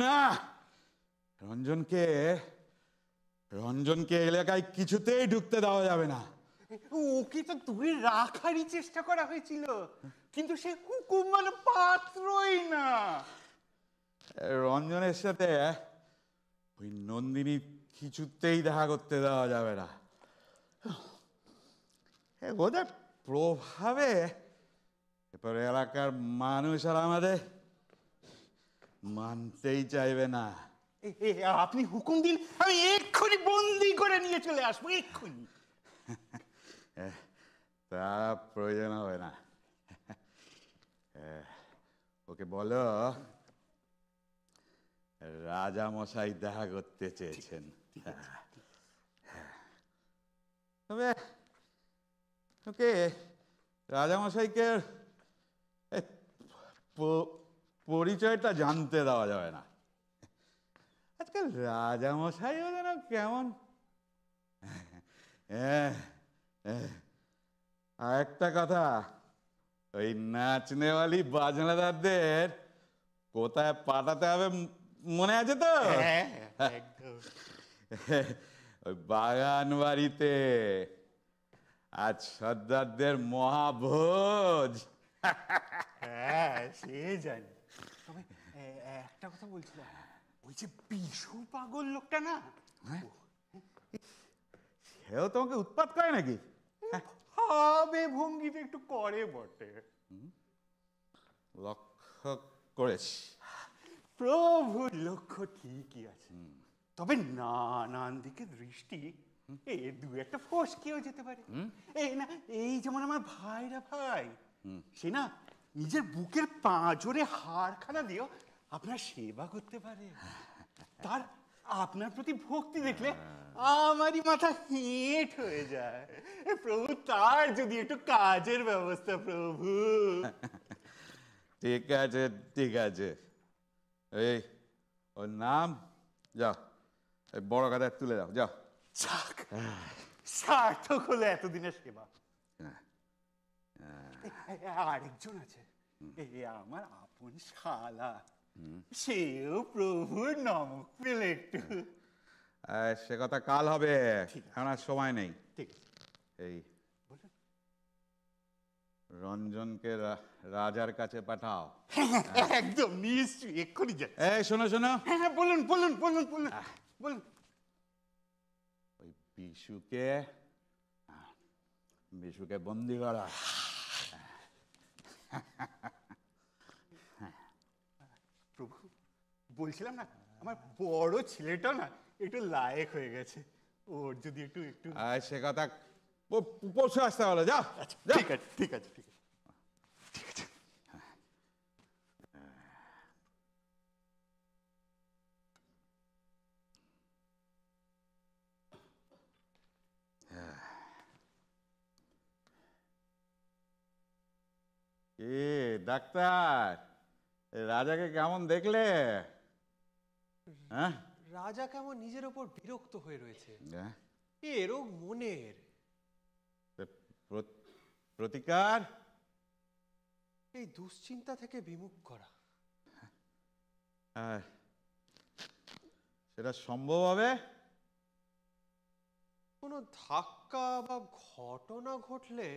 না, রঞ্জনকে রঞ্জনকে এলাকায় কিছুতেই ঢুকতে দেওয়া যাবে না। ওকে তো দূরে রাখারই চেষ্টা করা হয়েছিল, কিন্তু সে হুকুম মানে পাত্রই না। রঞ্জনের সাথে ওই নন্দিনী কিছুতেই দেখা করতে দেওয়া যাবে না। ওদের প্রভাবে এরপরে এলাকার মানুষ আর আমাদের মানতেই চাইবে না। আপনি হুকুম দিন, আমি এক্ষুনি বন্দি করে নিয়ে চলে আসবো, এক্ষুনি। তা প্রয়োজন হবে না, ওকে বলো রাজা মশাই দেখা করতে চেয়েছেন। তবে ওকে রাজামশাইকে পরিচয়টা জানতে দেওয়া যাবে না। আজকাল রাজামশাইও যেন কেমন। আর একটা কথা, ওই নাচনেওয়ালি বাজনাদারদের কোথায় পাঠাতে হবে মনে আছে তো? ওই বাগান বাড়িতে আজ সর্দারদের মহাভোজ। হ্যাঁ, সে জানি। তবে একটা কথা বলছিলাম, ওই যে বিশু পাগল লোকটা না, সেও তোমাকে উৎপাত করে নাকি? হবে ভঙ্গিটা একটু করে বটে। লক্ষ্য করেছি। প্রভুর লক্ষ্য ঠিকই আছে, তবে নানান দিকে দৃষ্টি দু একটা ফসকেও যেতে পারে। এই না, এই যেমন আমার ভাইরা ভাই, সে না নিজের বুকের পাঁজরে হাড়খানা দিয়েও আপনার সেবা করতে পারে। তার আপনার প্রতি ভক্তি দেখলে আমারই মাথা হেঁট হয়ে যায়। প্রভু, তার যদি একটু কাজের ব্যবস্থা, প্রভু। ঠিক আছে, ঠিক আছে। এই ওর নাম যাও, এই বড় গাদায় তুলে যাও, যাও। সার্থক হলো এতদিনের সেবা। আরেকজন আছে, আমার আপন শালা, সেও প্রভুর নমক পেলে একটু। সে কথা কাল হবে, এখন আর সময় নেই। ঠিক এই রঞ্জনকে রাজার কাছে পাঠাও। একদম নিশ্চয়ই, এক্ষুনি যাই। এই শোনো শোনো। হ্যাঁ, বলুন বলুন বলুন বলুন বলুন। ওই বিশুকে বন্দি করা। প্রভু, বলছিলাম না, আমার বড় ছেলেটা না একটু লায়েক হয়ে গেছে, ওর যদি একটু একটু। সে কথা পরশু আসতে হলো, যাও। ঠিক আছে ঠিক আছে ঠিক আছে ঠিক আছে। ডাক্তার, রাজাকে কেমন দেখলে? হ্যাঁ, রাজা কেমন নিজের ওপর বিরক্ত হয়ে রয়েছে। এরও মনের প্রতিকার এই দুশ্চিন্তা থেকে বিমুখ করা। সেটা সম্ভব হবে কোনো ধাক্কা বা ঘটনা ঘটলে।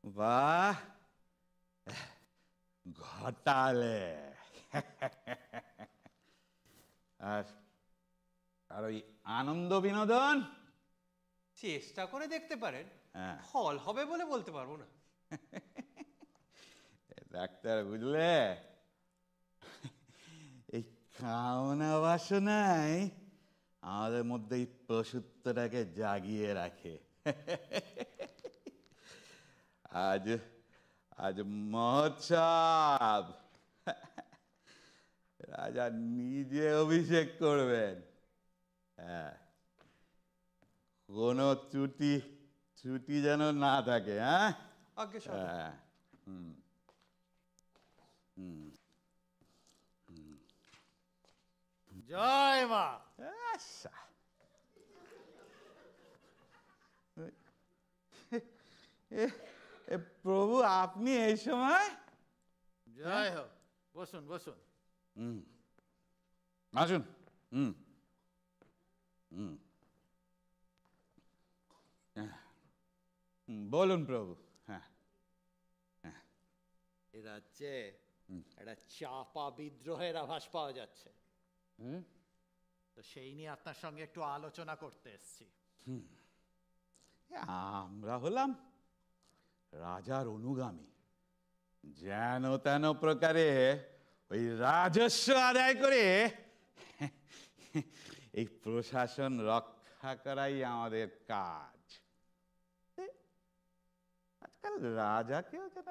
বাহ, ঘটালে। আর ওই আনন্দ বিনোদন চেষ্টা করে দেখতে পারেন, ফল হবে বলে বলতে পারবো না। ডাক্তার, বুঝলে, এই কামনা বাসনাই আমাদের মধ্যে এই পশুত্বটাকে জাগিয়ে রাখে। আজ আজ মহোৎসব, রাজা নিজে অভিষেক করবেন। হ্যাঁ, কোনো ত্রুটি যেন না থাকে। হ্যাঁ, হ্যাঁ। জয় মা। আচ্ছা, প্রভু, আপনি এই সময়? জয় হোক, বসুন বসুন। হুম, আসুন। হুম হুম, বলুন প্রভু। হ্যাঁ, এ রাজ্যে একটা চাপা বিদ্রোহের আভাস পাওয়া যাচ্ছে, তো সেই নিয়ে আপনার সঙ্গে একটু আলোচনা করতে এসেছি। আমরা হলাম রাজার অনুগামী, যেন তেন প্রকারে ওই রাজস্ব আদায় করে এই প্রশাসন রক্ষা করাই আমাদের কাজ। আজকাল রাজাকেও যেন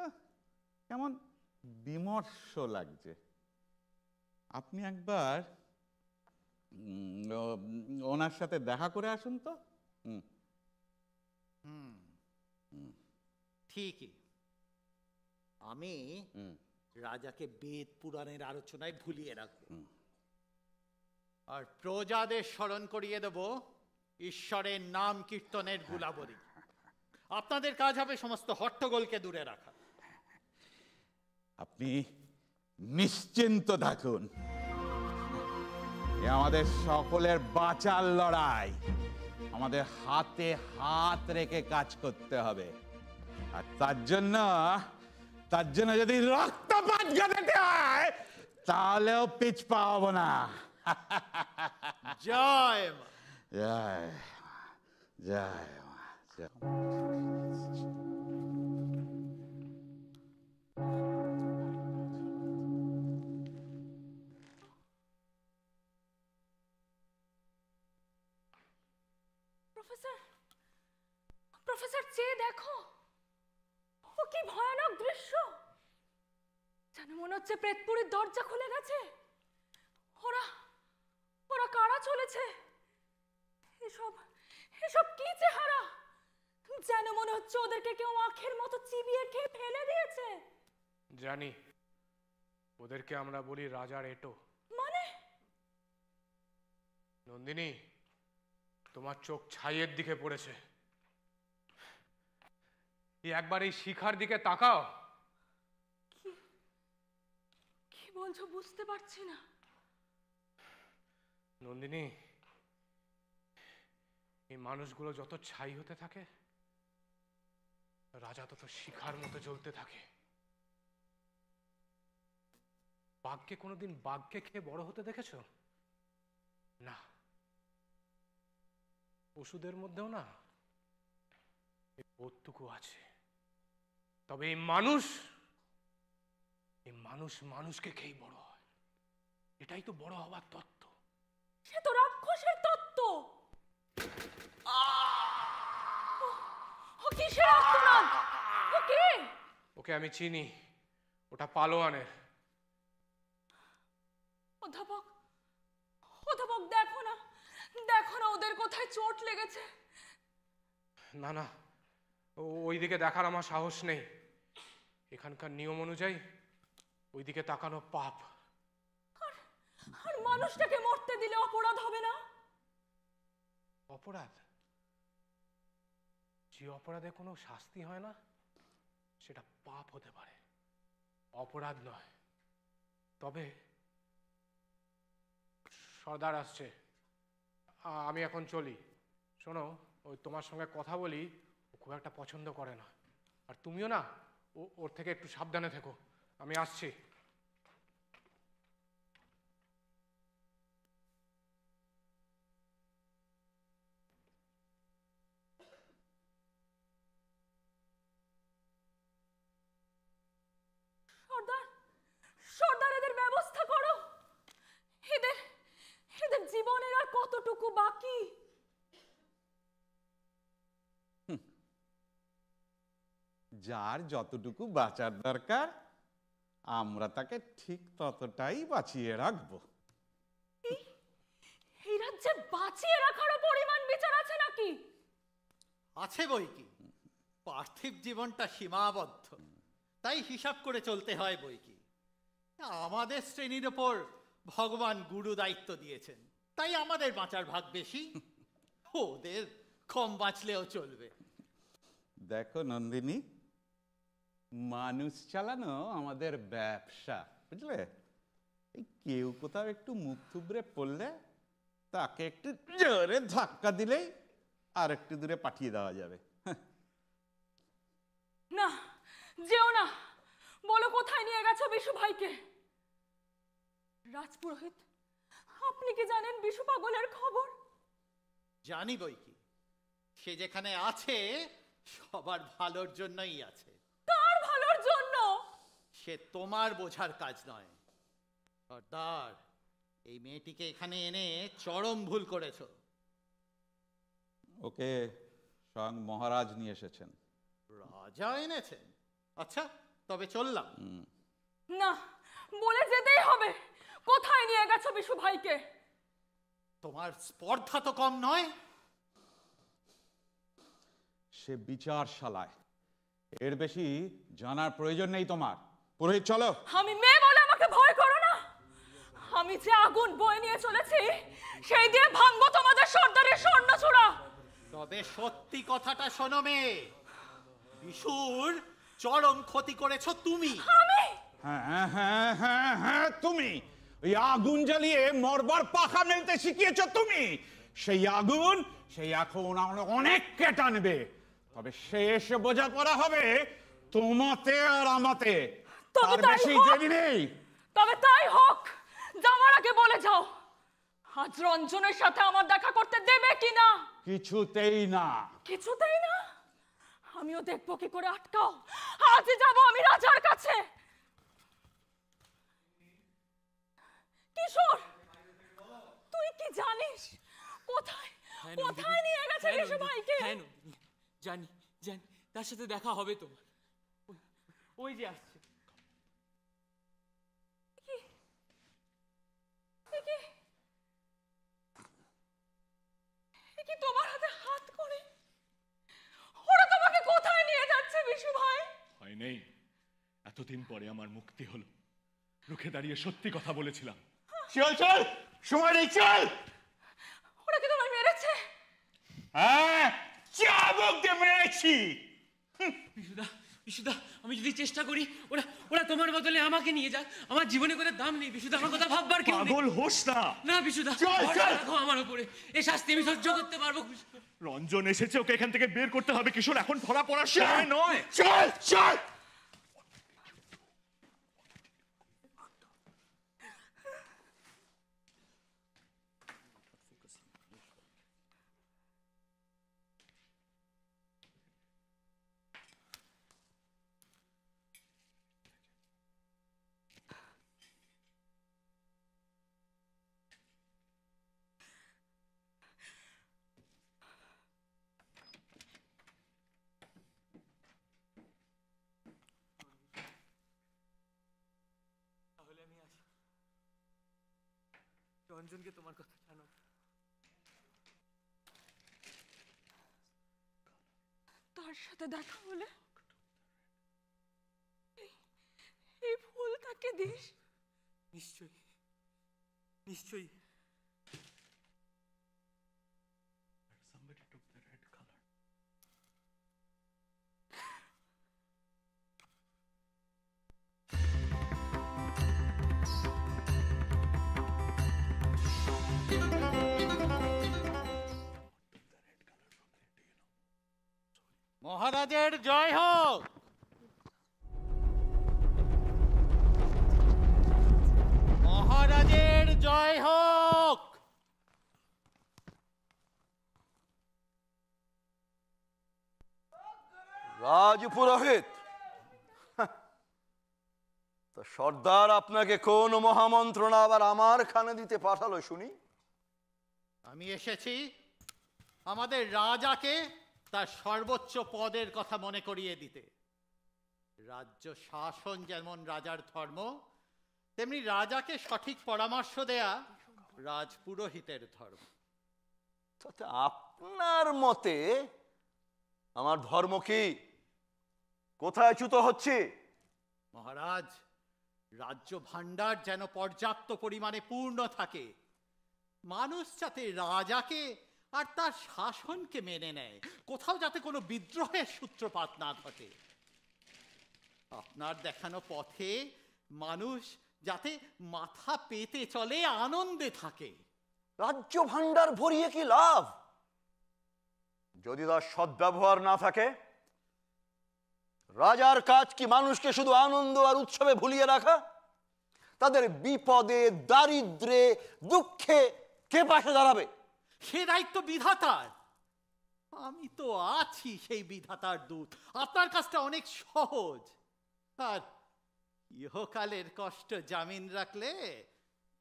কেমন বিমর্ষ লাগছে। আপনি একবার ওনার সাথে দেখা করে আসুন তো। ঠিকই, আমি রাজাকে বেদ পুরাণের আলোচনায় ভুলিয়ে রাখব, আর প্রজাদের স্মরণ করিয়ে দেব ঈশ্বরের নাম কীর্তনের গুলাবলী। আপনাদের কাজ হবে সমস্ত হট্টগোলকে দূরে রাখা। আপনি নিশ্চিন্ত থাকুন, এ আমাদের সকলের বাঁচার লড়াই। আমাদের হাতে হাত রেখে কাজ করতে হবে, আর তার জন্য যদি রক্তপাত ঘটাতে হয় তাহলেও পিছ পাবো না। জয় মা। জয় জয় মা, জয়। প্রফেসর, প্রফেসর চেয়ে দেখো, ও কি ভয়ানক দৃশ্য! যেন মনে হচ্ছে প্রেতপুরীর দরজা খুলে গেছে। ওরা ওরা কারা চলেছে? এসব এসব কি চেহারা! যেন মনে হচ্ছে ওদেরকে কেউ আখের মতো চিবিয়ে খেয়ে ফেলে দিয়েছে। জানি, ওদেরকে আমরা বলি রাজার এটো। মানে? নন্দিনী, তোমার চোখ ছাইয়ের দিকে পড়েছে। একবার এই শিখার দিকে তাকাও। কি বলছো বুঝতে পারছি না। নন্দিনী, এই মানুষগুলো যত ছাই হতে থাকে, রাজা তত শিখার মতো জ্বলতে থাকে। বাঘকে কোনোদিন বাঘকে খেয়ে বড় হতে দেখেছো? না। পশুদের মধ্যেও না এই বোধটুকু আছে, তবে এই মানুষ মানুষকে খেয়ে বড় হয়। এটাই তো বড় হওয়ার তত্ত্ব। সে তো রাক্ষসের তত্ত্ব। ও কিসের আত্মনাদ? ও কে? ওকে আমি চিনি, ওটা পালোয়ানের। অধ্যাপক, অধ্যাপক দেখো না, দেখো না ওদের কোথায় চোট লেগেছে। না না, ওইদিকে দেখার আমার সাহস নেই। এখানকার নিয়ম অনুযায়ী ওইদিকে তাকানো পাপ। আর মানুষটাকে মরতে দিলে অপরাধ হবে না? অপরাধ? যে অপরাধে কোনো শাস্তি হয় না সেটা পাপ হতে পারে, অপরাধ নয়। তবে সর্দার আসছে, আমি এখন চলি। শোনো, ওই তোমার সঙ্গে কথা বলি ও খুব একটা পছন্দ করে না, আর তুমিও না ওর থেকে একটু সাবধানে থেকো। আমি আসছি। সর্দার, সর্দার এদের ব্যবস্থা করো। এদের এদের জীবনের আর কতটুকু বাকি? যার যতটুকু বাঁচার দরকার আমরা তাকে ঠিক ততটাই বাঁচিয়ে রাখবো। এই রাজ্যে বাঁচিয়ে রাখারও পরিমাণ বিচার আছে নাকি? আছে বই কি, পার্থিব জীবনটা সীমাবদ্ধ, তাই হিসাব করে চলতে হয় বই কি। আমাদের শ্রেণীর ওপর ভগবান গুরু দায়িত্ব দিয়েছেন, তাই আমাদের বাঁচার ভাগ বেশি, ওদের কম বাঁচলেও চলবে। দেখো নন্দিনী, মানুষ চালানো আমাদের ব্যবসা, বুঝলে? এই কেউ কোথাও একটু মুখ থুবড়ে পড়লে তাকে একটু জোরে ধাক্কা দিলেই আর একটু দূরে পাঠিয়ে দেওয়া যাবে। না, যেও না। বলো কোথায় নিয়ে গেছো বিশু ভাইকে? রাজপুরোহিত, আপনি কি জানেন বিশু পাগলের খবর? জানি বই কি, সে যেখানে আছে সবার ভালোর জন্যই আছে। কার ভালোর জন্য? সে তোমার বোঝার কাজ নয়। সর্দার, এই মেয়েটিকে এখানে এনে চরম ভুল করেছো। ওকে স্বয়ং মহারাজ নিয়ে এসেছেন। রাজা এনেছেন? আচ্ছা, তবে চললাম। না, বলে যেতেই হবে। কোথায় নিয়ে গেছো বিশু ভাইকে? তোমার স্পর্ধা তো কম নয়। সে বিচারশালায়, এর বেশি জানার প্রয়োজন নেই তোমার। পুরোহিত চলো। আমি মেয়ে বলে আমাকে ভয় করো না। আমি যে আগুন বয়ে নিয়ে চলেছি সেই দিয়ে ভাঙবো তোমাদের সর্দারের স্বর্ণচূড়া। তবে সত্যি কথাটা শোনো মেয়ে, বিশুর চরম ক্ষতি করেছো তুমি। আমি? হ্যাঁ হ্যাঁ হ্যাঁ হ্যাঁ, তুমি। ওই আগুন জ্বালিয়ে মরবার পাখা মেলতে শিখিয়েছো তুমি। সেই আগুন সেই এখন অনেককে টানবে, তবে শেষ বোঝাপড়া হবে তোমাতে আর আমাতে। তার বেশি দেরি নেই। তবে তাই হোক। যাওয়ার আগে বলে যাও, আজ রঞ্জনের সাথে আমার দেখা করতে দেবে কিনা? কিছুতেই না। কিছুতেই না? আমিও দেখবো কি করে আটকাও। আজই যাবো আমি রাজার কাছে। কিশোর, তুই কি জানিস কোথায় কোথায় নিয়ে গেছে বিশু ভাইকে? হ্যাঁ নন্দিনী, জানি জানি, তার সাথে দেখা হবে তোমার। ওই যে আসছে। কি তোমার হাতে হাত করে ওরা তোমাকে কোথায় নিয়ে যাচ্ছে বিশু ভাই? হয় নেই, এতদিন পরে আমার মুক্তি হলো। রুখে দাঁড়িয়ে সত্যি কথা বলেছিলাম। চল চল, সময় নেই, চল। ওরা কি তোমায় মেরেছে? হ্যাঁ, চাবুক দিয়ে মেরেছি। বিশুদা, বিশুদা, আমি যদি চেষ্টা করি ওরা ওরা তোমার বদলে আমাকে নিয়ে যাক, আমার জীবনে কোনো দাম নেই বিশুদা। আমার কথা ভাববার কেউ নেই। পাগল হোস না। না বিশুদা, ভরসা রাখো আমার উপরে। এই শাস্তি আমি সহ্য করতে পারবো। রঞ্জন এসেছে, ওকে এখান থেকে বের করতে হবে। কিশোর, এখন ধরা পড়ার সময় নয়। চল চল। তাহলে আমি আসি। রঞ্জনকে তোমার কথা জানো। তার সাথে দেখা হলে এই ফুল তাকে দিস। নিশ্চয়ই নিশ্চয়ই। মহারাজের জয় হোক। মহারাজের জয় হোক। রাজপুরোহিত, তো সর্দার আপনাকে কোন মহামন্ত্রণা আবার আমার খানে দিতে পাঠালো শুনি? আমি এসেছি আমাদের রাজাকে তার সর্বোচ্চ পদের কথা মনে করিয়ে দিতে। রাজ্য শাসন যেমন রাজার ধর্ম, তেমনি রাজাকে সঠিক পরামর্শ দেয়া রাজপুরোহিতের ধর্ম। তাতে আপনার মতে আমার ধর্ম কি? কোথায় চ্যুত হচ্ছে? মহারাজ, রাজ্য ভাণ্ডার যেন পর্যাপ্ত পরিমাণে পূর্ণ থাকে। মানুষ যাতে রাজাকে আর তার শাসনকে মেনে নেয়, কোথাও যাতে কোনো বিদ্রোহের সূত্রপাত না ঘটে। আপনার দেখানো পথে মানুষ যাতে মাথা পেতে চলে, আনন্দে থাকে। রাজ্য ভাণ্ডার ভরিয়ে কি লাভ যদি তার সদ্ব্যবহার না থাকে? রাজার কাজ কি মানুষকে শুধু আনন্দ আর উৎসবে ভুলিয়ে রাখা? তাদের বিপদে, দারিদ্রে, দুঃখে কে পাশে দাঁড়াবে? সে দায়িত্ব বিধাতার। আমি তো আছি সেই বিধাতার দূত। আপনার কাজটা অনেক সহজ। আর ইহকালের কষ্ট জামিন রাখলে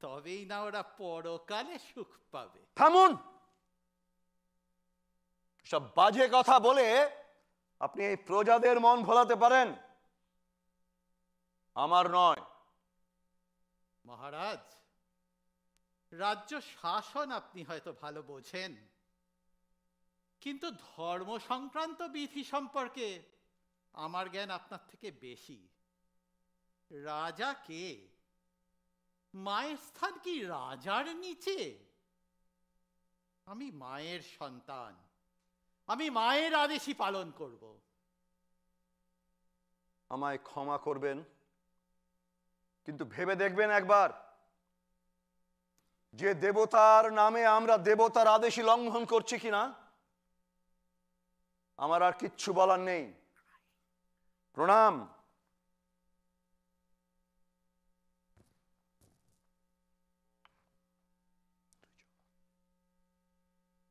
তবেই না ওরা পরকালে সুখ পাবে। থামুন, সব বাজে কথা বলে আপনি এই প্রজাদের মন ভোলাতে পারেন, আমার নয়। মহারাজ, রাজ্য শাসন আপনি হয়তো ভালো বোঝেন, কিন্তু ধর্ম সংক্রান্ত বিধি সম্পর্কে আমার জ্ঞান আপনার থেকে বেশি। রাজা কে? মায়ের স্থান কি রাজার নিচে? আমি মায়ের সন্তান, আমি মায়ের আদেশই পালন করব। আমায় ক্ষমা করবেন, কিন্তু ভেবে দেখবেন একবার, যে দেবতার নামে আমরা দেবতার আদেশই লঙ্ঘন করছি কিনা। আমার আর কিচ্ছু বলার নেই। প্রণাম।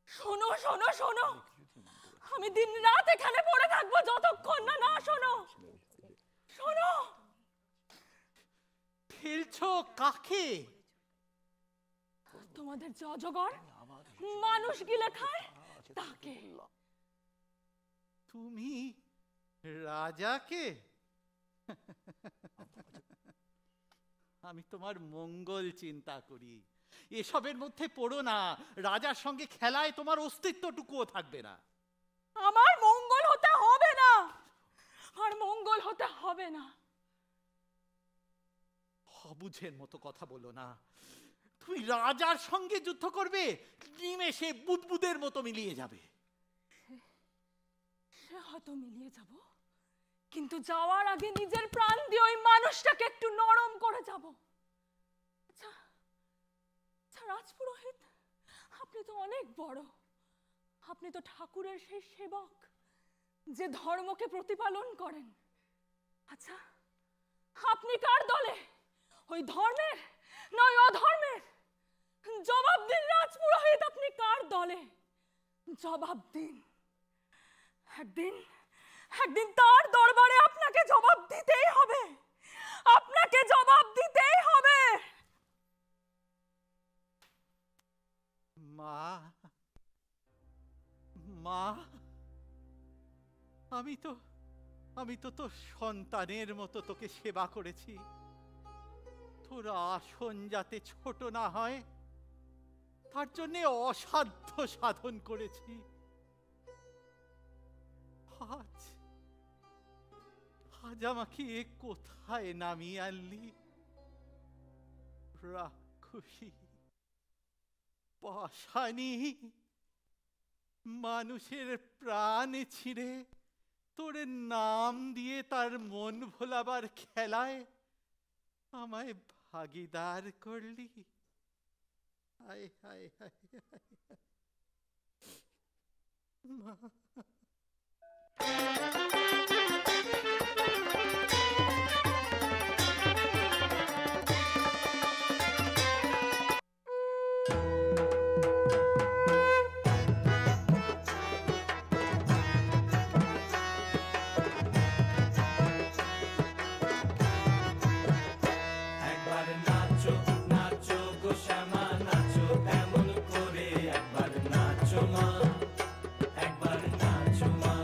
শোনো শোনো শোনো, আমি দিন রাত এখানে পড়ে থাকবো যতক্ষণ না না শোনো। শোনো। ফেলছো কাকে? তোমাদের যে অজগর মানুষ গিলে খায় তাকে। তুমি রাজাকে? আমি তোমার মঙ্গল চিন্তা করি, এসবের মধ্যে পড়ো না। রাজার সঙ্গে খেলায় তোমার অস্তিত্বটুকুও থাকবে না। আমার মঙ্গল হতে হবে না, আর মঙ্গল হতে হবে না। অবুঝের মতো কথা বলো না। তুমি রাজার সঙ্গে যুদ্ধ করবে, নিমেষে বুদবুদের মতো মিলিয়ে যাবে। সে হয়তো মিলিয়ে যাব, কিন্তু যাওয়ার আগে নিজের প্রাণ দিয়ে ওই মানুষটাকে একটু নরম করে যাব। আচ্ছা আচ্ছা রাজপুরোহিত, আপনি তো অনেক বড়, আপনি তো ঠাকুরের সেই সেবক যে ধর্মকে প্রতিপালন করেন। আচ্ছা আপনি কার দলে, ওই ধর্মের না ওই অধর্মের? জবাব দিন রাজপুরোহিত, আপনি কার দলে? জবাব দিন। একদিন একদিন তার দরবারে আপনাকে জবাব দিতেই হবে, আপনাকে জবাব দিতেই হবে। মা, মা, আমি তো তোর সন্তানের মতো তোকে সেবা করেছি। তোর আসন যাতে ছোট না হয় তার জন্য অসাধ্য সাধন করেছি। আজ আমাকে কোথায় নামিয়ে আনলি? রাক্ষসী, পাষাণী, মানুষের প্রাণ ছিঁড়ে তোর নাম দিয়ে তার মন ভোলাবার খেলায় আমায় ভাগীদার করলি। হায় হায় হায় হায়। মা, একবার নাচো মা, একবার নাচো মা,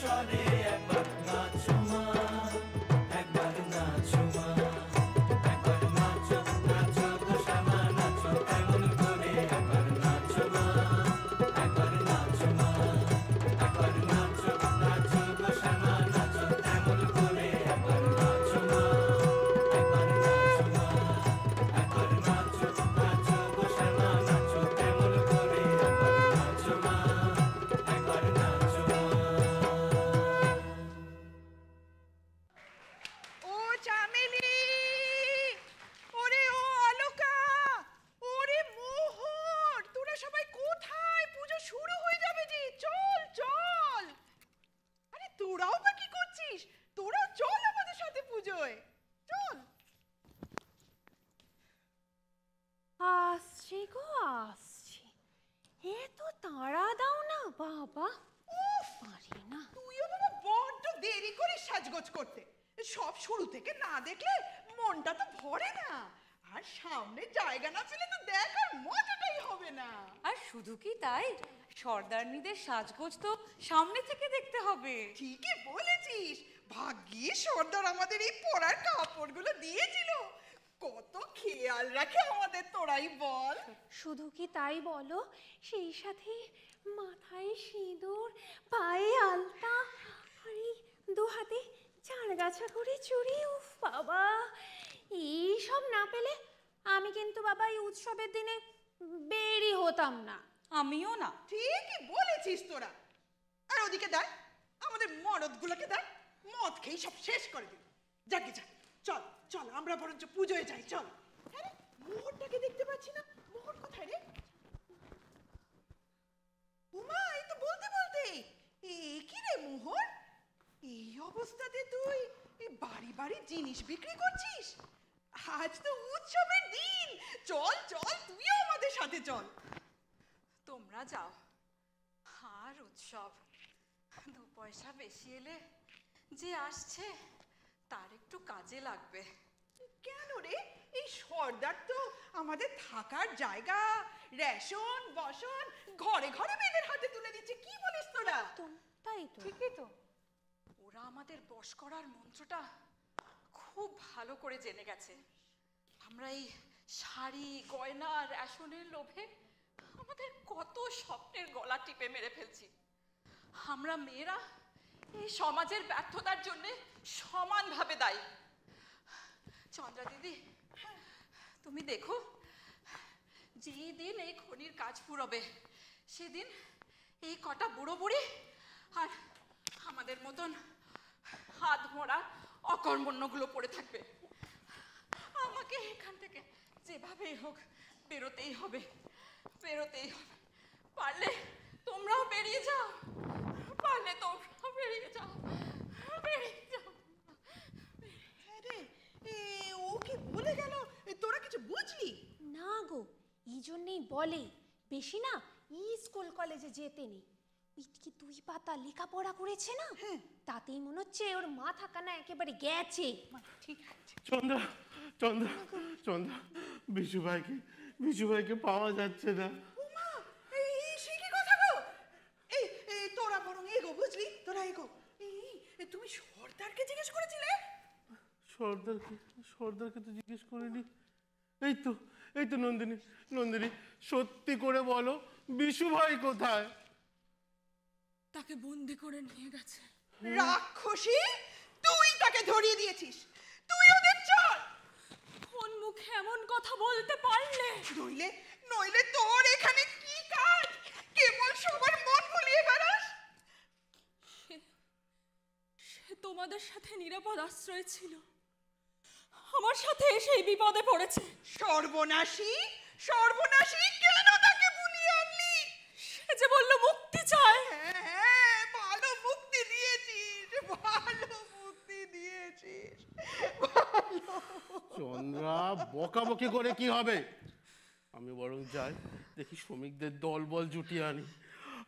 স্বরে একবার নাচো মা, একবার নাচো মা, একবার নাচো নাচো গো শ্যামা নাচো এমন করে, একবার নাচো মা, একবার নাচো মা, একবার নাচো নাচো গো শ্যামা নাচো এমন করে, একবার নাচো মা, একবার নাচো মা, একবার নাচো নাচো গো শ্যামা নাচো এমন করে, একবার নাচো মা, একবার নাচো মা। ও চামেলি, ওরে ও আলোকা, ওরে মোহর, তোরা সবাই কোথায়? পুজো শুরু হয়ে যাবে যে, চল চল। আরে তোরাও বা কি করছিস? তোরাও চল আমাদের সাথে পুজোয়, চল। আসছি গো আসছি, এত তাড়া দাও না বাবা, পারি না। তুইও বাবা বড্ড দেরি করিস সাজগোজ করতে। সব শুরু থেকে না দেখলে মনটা তো ভরে না, আর সামনে জায়গা না পেলে তো দেখার মজাটাই হবে না। আর শুধু কি তাই, সর্দারনীদের সাজগোজ তো সামনে থেকে দেখতে হবে। ঠিকই বলেছিস, ভাগ্যিস সর্দার আমাদের এই পরার কাপড়গুলো দিয়েছিল। কত খেয়াল রাখে আমাদের, তোরাই বল। শুধু কি তাই বলো, সেই সাথে মাথায় সিঁদুর, পায়ে আলতা, আর এই দু হাতে চারগাছা করে চুড়ি। উফ বাবা, এইসব না পেলে আমি কিন্তু বাবা এই উৎসবের দিনে বেরই হতাম না। আমিও না। ঠিকই বলেছিস তোরা। আর ওদিকে দেখ, আমাদের মরদগুলোকে দেখ, মদ খেয়ে সব শেষ করে দিল। যাকে যা, চল চল আমরা বরঞ্চ পুজোয় যাই, চল। আরে মোহরটাকে দেখতে পাচ্ছি না, মোহর কোথায় রে? উমা, এই তো বলতে বলতে, কি রে মোহর, এই অবস্থাতে তুই এই বাড়ি বাড়ি জিনিস বিক্রি করছিস? আজ তো উৎসবের দিন, চল চল তুইও আমাদের সাথে চল। তোমরা যাও, আর উৎসব, 2 পয়সা বেশি এলে যে আসছে তার একটু কাজে লাগবে। কেন রে, এই সর্দার তো আমাদের থাকার জায়গা, রেশন বসন ঘরে ঘরে মেয়েদের হাতে তুলে দিচ্ছে, কি বলিস তোরা? তাই তো, ঠিকই তো। ওরা আমাদের বশ করার মন্ত্রটা খুব ভালো করে জেনে গেছে। আমরা এই শাড়ি গয়না রেশনের লোভে আমাদের কত স্বপ্নের গলা টিপে মেরে ফেলছি। আমরা মেয়েরা এই সমাজের ব্যর্থতার জন্য সমানভাবে দায়ী। চন্দ্রা দিদি, তুমি দেখো, যেদিন এই খনির কাজ ফুরবে সেদিন এই কটা বুড়ো বুড়ি আর আমাদের মতন হাত ভরা অকর্মণ্যগুলো পড়ে থাকবে। আমাকে এখান থেকে যেভাবেই হোক বেরোতেই হবে, বেরোতেই হবে। পারলে তোমরাও বেরিয়ে যাও, পারলে তোমরাও বেরিয়ে যাও, বেরিয়ে যাও। আরে ও কি বলে গেল, তোরা কিছু বুঝলি না গো? এই জন্যেই বলে বেশি না স্কুল কলেজে যেতে নেই। কি 2 পাতা লেখাপড়া করেছে না, তাতেই মনে হচ্ছে ওর মাথা কানা একেবারে গেছে। ঠিক আছে। চন্দ্রা চন্দ্রা চন্দ্রা, বিশু ভাইকে পাওয়া যাচ্ছে না। উমা, এই সে কি কথা গো? এই তোরা বরং এগো, বুঝলি, তোরা এগো। এই তুমি সর্দারকে জিজ্ঞেস করেছিলে? সর্দারকে তো জিজ্ঞেস করিনি। এই তো নন্দিনী, সত্যি করে বলো, বিশু ভাই কোথায়? তাকে বন্দি করে নিয়ে গেছে। রাক্ষসী, তুই তাকে ধরিয়ে দিয়েছিস, তুই ওদের চল। কোন মুখে এমন কথা বলতে পারলে? নইলে তোর এখানে কি কাজ? কেবল সবার মন ভুলিয়ে বেড়াস। সে তোমাদের সাথে নিরাপদ আশ্রয় ছিল, আমার সাথে সেই বিপদে পড়েছে। সর্বনাশী, কেন তাকে ভুলিয়ে আনলি? সে যে বলল মুক্তি চায়। হ্যাঁ, ভালো মুক্তি দিয়েছিস। চন্দ্রা, বকাবকি করে কি হবে? আমি বরং যাই, দেখি শ্রমিকদের দলবল জুটিয়ে আনি।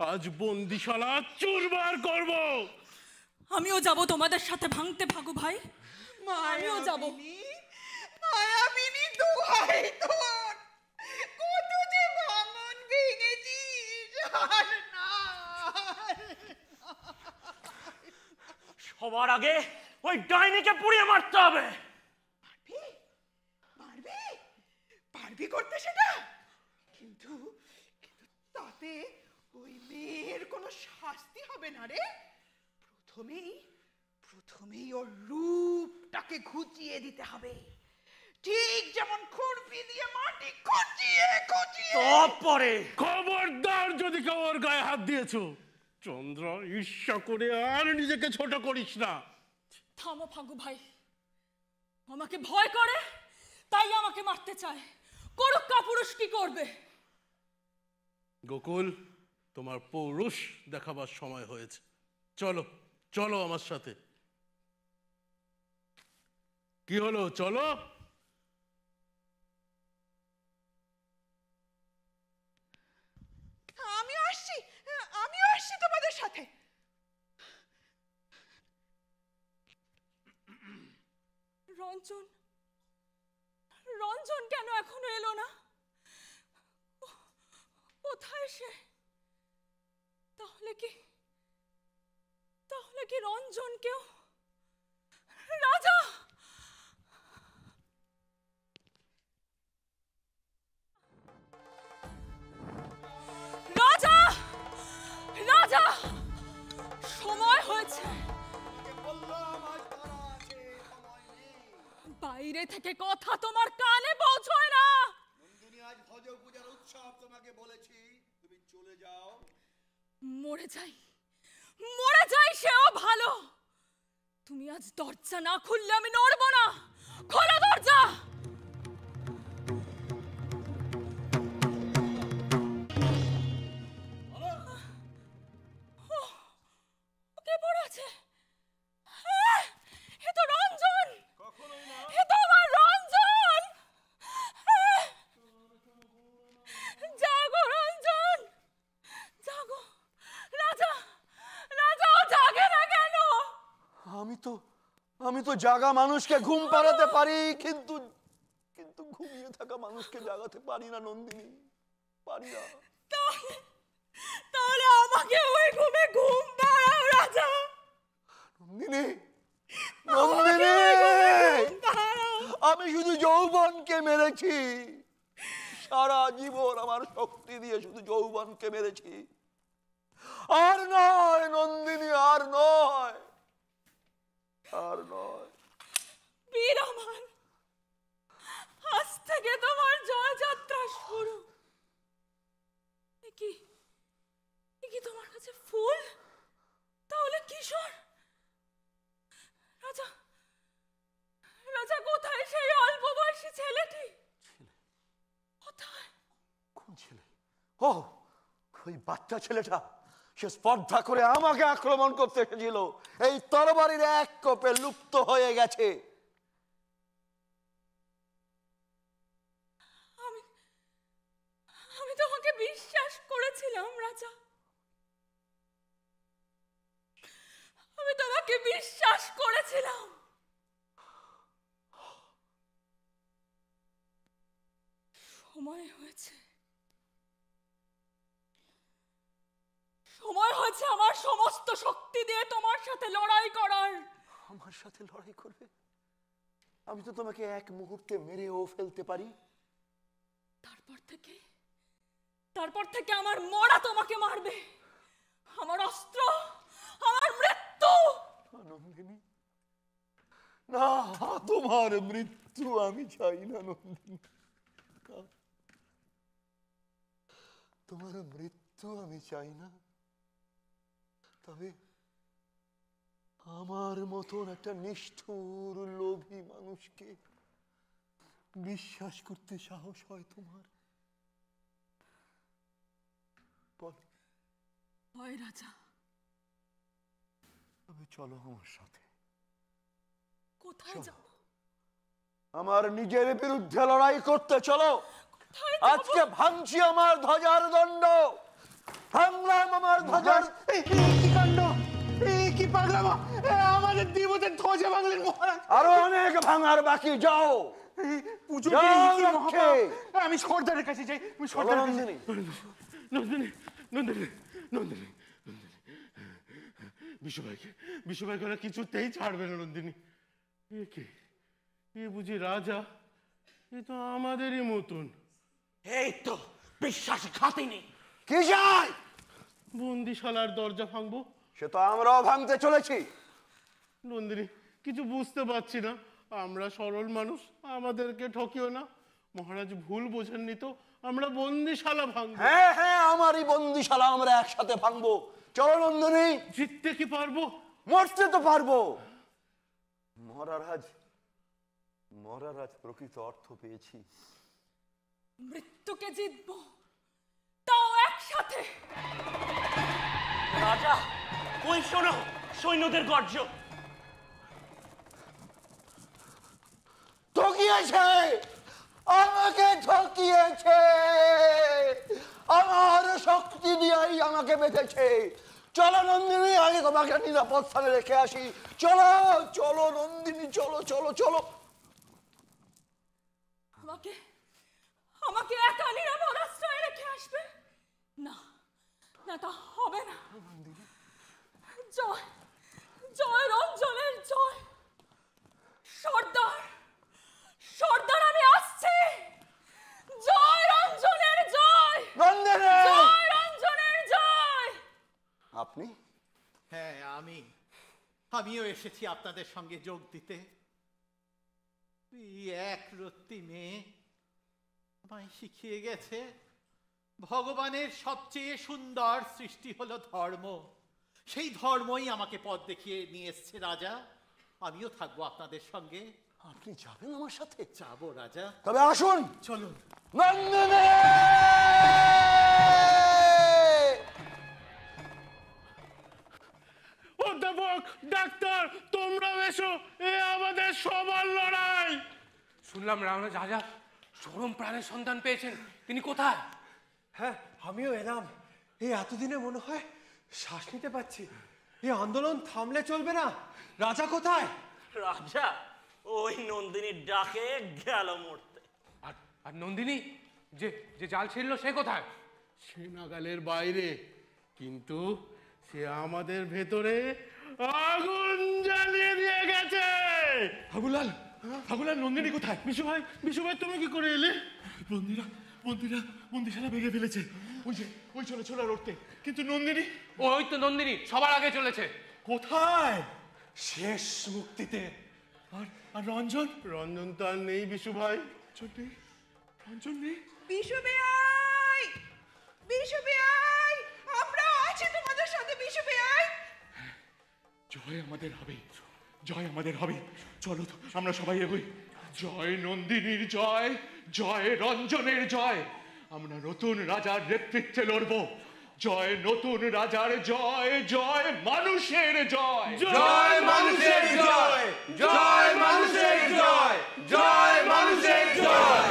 আজ বন্দিশালা চুরমার করব। আমিও যাব তোমাদের সাথে ভাঙতে, ভাগু ভাই, আমিও যাব। মায়াবিনী, দোহাই তোর, কত যে ভাঙন ভেঙেছিস। আর না, সবার আগে ওই ডাইনিকে পুড়িয়ে মারতে হবে। পারবি পারবি করতে সেটা, কিন্তু তাতে ওই মেয়ের কোনো শাস্তি হবে না রে। প্রথমেই ওর রূপটাকে ঘুচিয়ে দিতে হবে, ঠিক যেমন খুরপি দিয়ে মাটি খুঁচিয়ে তারপরে খবরদার যদি কেউ ওর গায়ে হাত দিয়েছো, চন্দ্র ঈর্ষা করে আর নিজেকে ছোট করিস না। থামো ফাগু ভাই, আমাকে ভয় করে তাই আমাকে মারতে চায়, করুক কাপুরুষ কি করবে। গোকুল, তোমার পৌরুষ দেখাবার সময় হয়েছে, চলো চলো আমার সাথে। কি হলো, চলো। আমিও আসছি তোমাদের সাথে। রঞ্জন, রঞ্জন কেন এখনো এলো না? কোথায় সে? তাহলে কি রঞ্জনকেও? রাজা, রাজা, রাজা, সময় হয়েছে। বাইরে থেকে কথা তোমার কানে পৌঁছয় না। নন্দিনী, আজ ভজ পূজার উৎসব, তোমাকে বলেছি তুমি চলে যাও। মরে যাই সেও ভালো। তুমি আজ দরজা না খুললে আমি নড়বো না। খোলো দরজা। কে পড়ে আছে? এ তো রঞ্জন, এ তো আমার রঞ্জন। জাগো রঞ্জন, জাগো। রাজা, রাজা, ও জাগে না কেন? আমি তো জাগা মানুষকে ঘুম পাড়াতে পারি, কিন্তু ঘুমিয়ে থাকা মানুষকে জাগাতে পারি না নন্দিনী, পারি না। তাহলে আমাকে ওই ঘুমে ঘুম পাড়াও রাজা। নন্দিনী, নন্দিনী, আমি শুধু যৌবনকে মেরেছি, সারা জীবন আমার শক্তি দিয়ে শুধু যৌবনকে মেরেছি। আর নয় নন্দিনী, আর নয়, আর নয়। বীর আমার, আজ থেকে তোমার জয়যাত্রা শুরু। কি তোমার কাছে ফুল? তাহলে কিশোর? রাজা, রাজা কোথায় সেই অল্প বয়সী ছেলেটি? কোথায়? কোন ছেলে? ও, ওই বাচ্চা ছেলেটা, সে স্পর্ধা করে আমাকে আক্রমণ করতে এসেছিল, এই তরবারির এক কোপে লুপ্ত হয়ে গেছে। আমি তোমাকে বিশ্বাস করেছিলাম রাজা, আমি তোমাকে বিশ্বাস করেছিলাম। সময় হয়েছে, সময় হয়েছে আমার সমস্ত শক্তি দিয়ে তোমার সাথে লড়াই করার। আমার সাথে লড়াই করবে? আমি তো তোমাকে এক মুহূর্তে মেরেও ফেলতে পারি। তারপর থেকে আমার মরা তোমাকে মারবে, আমার অস্ত্র, আমার মৃত্যু। নন্দিনী, না, তোমার মৃত্যু আমি চাই না নন্দিনী, তোমার মৃত্যু আমি চাই না। তবে আমার মতন একটা নিষ্ঠুর লোভী মানুষকে বিশ্বাস করতে সাহস হয় তোমার? হয় রাজা। তবে চলো আমার সাথে। কোথায় যাব? আমার নিজের বিরুদ্ধে লড়াই করতে চলো। আজকে ভাঙছি আমার ধ্বজার দণ্ড, ভাঙলাম আমার ধ্বজার। কি কাণ্ড, কি পাগলামো! আমাদের দেবতার ধ্বজা ভাঙলেন মহারাজ। আরো অনেক ভাঙার বাকি, যাও। পুজো আমি সর্দারের কাছে যাই। বিশ্বভাইকে ওরা কিছুতেই ছাড়বে না নন্দিনী। এ কে? এ বুঝি রাজা? এ তো আমাদেরই মতন। এই তো বিশ্বাসঘাতিনী। কি চাই? বন্দিশালার দরজা ভাঙবো। সে তো আমরাও ভাঙতে চলেছি। নন্দিনী, কিছু বুঝতে পারছি না। আমরা সরল মানুষ, আমাদেরকে ঠকিও না। মহারাজ ভুল বোঝেননি তো? আমরা বন্দিশালা ভাঙবো। হ্যাঁ হ্যাঁ, আমারই বন্দিশালা আমরা একসাথে ভাঙবো। চলো নন্দিনী। জিততে কি পারবো? মরতে তো পারবো। মহারাজ প্রকৃত অর্থ পেয়েছি। মৃত্যুকে জিতবো, তাও একসাথে। রাজা, ওই শোনো সৈন্যদের গর্জন। ঠকিয়েছে, আমাকে ঠকিয়েছে। আমার শক্তি দিয়েই আমাকে বেঁধেছে। চলো নন্দিনী, আগে তোমাকে নিরাপদ স্থানে রেখে আসি। চলো চলো নন্দিনী, চলো চলো চলো। আমাকে আমাকে একা নিরাপদ আশ্রয়ে রেখে আসবে? না না, তা হবে না। জয় জয় রঞ্জনের জয়। সর্দার সর্দার, আমি আসছি। জয় রঞ্জনের জয়। নন্দিনী, জয় রঞ্জনের জয়। আপনি? হ্যাঁ, আমিও এসেছি আপনাদের সঙ্গে যোগ দিতে। এক রত্তি মেয়ে আমায় শিখিয়ে গেছে ভগবানের সবচেয়ে সুন্দর সৃষ্টি হলো ধর্ম। সেই ধর্মই আমাকে পথ দেখিয়ে নিয়ে এসছে রাজা। আমিও থাকবো আপনাদের সঙ্গে। আপনি যাবেন আমার সাথে? যাবো রাজা। তবে আসুন। চলুন নন্দিনী। অধ্যাপক, ডাক্তার, তোমরাও এসো। এ আমাদের সবার লড়াই। শুনলাম রাজা চরম প্রাণের সন্ধান পেয়েছেন। তিনি কোথায়? হ্যাঁ, আমিও এলাম। এই এতদিনে মনে হয় শ্বাস নিতে পারছি। এই আন্দোলন থামলে চলবে না। রাজা কোথায়? রাজা ওই নন্দিনীর ডাকে গেল মরতে। আর নন্দিনী যে জাল ছিঁড়ল সে কোথায়? সে নাগালের বাইরে, কিন্তু সে আমাদের ভেতরে আগুন জ্বালিয়ে দিয়ে গেছে। ফাগুলাল, নন্দিনী কোথায়? বিশুভাই তুমি কি করে এলে? বন্দিশালা ভেঙে ফেলেছে। ওই চলে লড়তে। কিন্তু নন্দিনী? ওই তো নন্দিনী সবার আগে চলেছে। কোথায়? শেষ মুক্তিতে। আর রঞ্জন তো আর নেই বিশুভাই। রঞ্জন নেই। বিশু বেয়াই, বিশু বেয়াই, আমরা আছি তোমাদের সাথে। বিশু বেয়াই, জয় আমাদের হবে। চলো তো আমরা সবাই এগোই। জয় নন্দিনীর জয়, জয় রঞ্জনের জয়। আমরা নতুন রাজার নেতৃত্বে লড়বো। জয় নতুন রাজার জয়, জয় মানুষের জয়। জয় মানুষের জয়, জয় মানুষের জয়, জয় মানুষের জয়।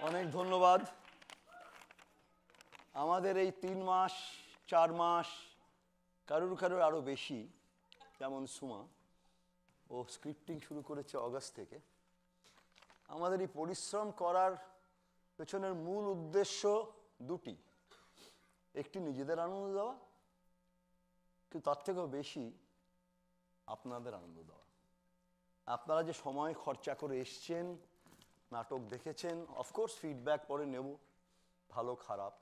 অনেক ধন্যবাদ। আমাদের এই 3 মাস 4 মাস, কারুর আরো বেশি, যেমন সুমা, ও স্ক্রিপ্টিং শুরু করেছে অগাস্ট থেকে। আমাদের এই পরিশ্রম করার পেছনের মূল উদ্দেশ্য দুটি। একটি নিজেদের আনন্দ দেওয়া, কিন্তু তার থেকেও বেশি আপনাদের আনন্দ দেওয়া। আপনারা যে সময় খরচা করে এসছেন, নাটক দেখেছেন, অফকোর্স ফিডব্যাক পরে নেব, ভালো খারাপ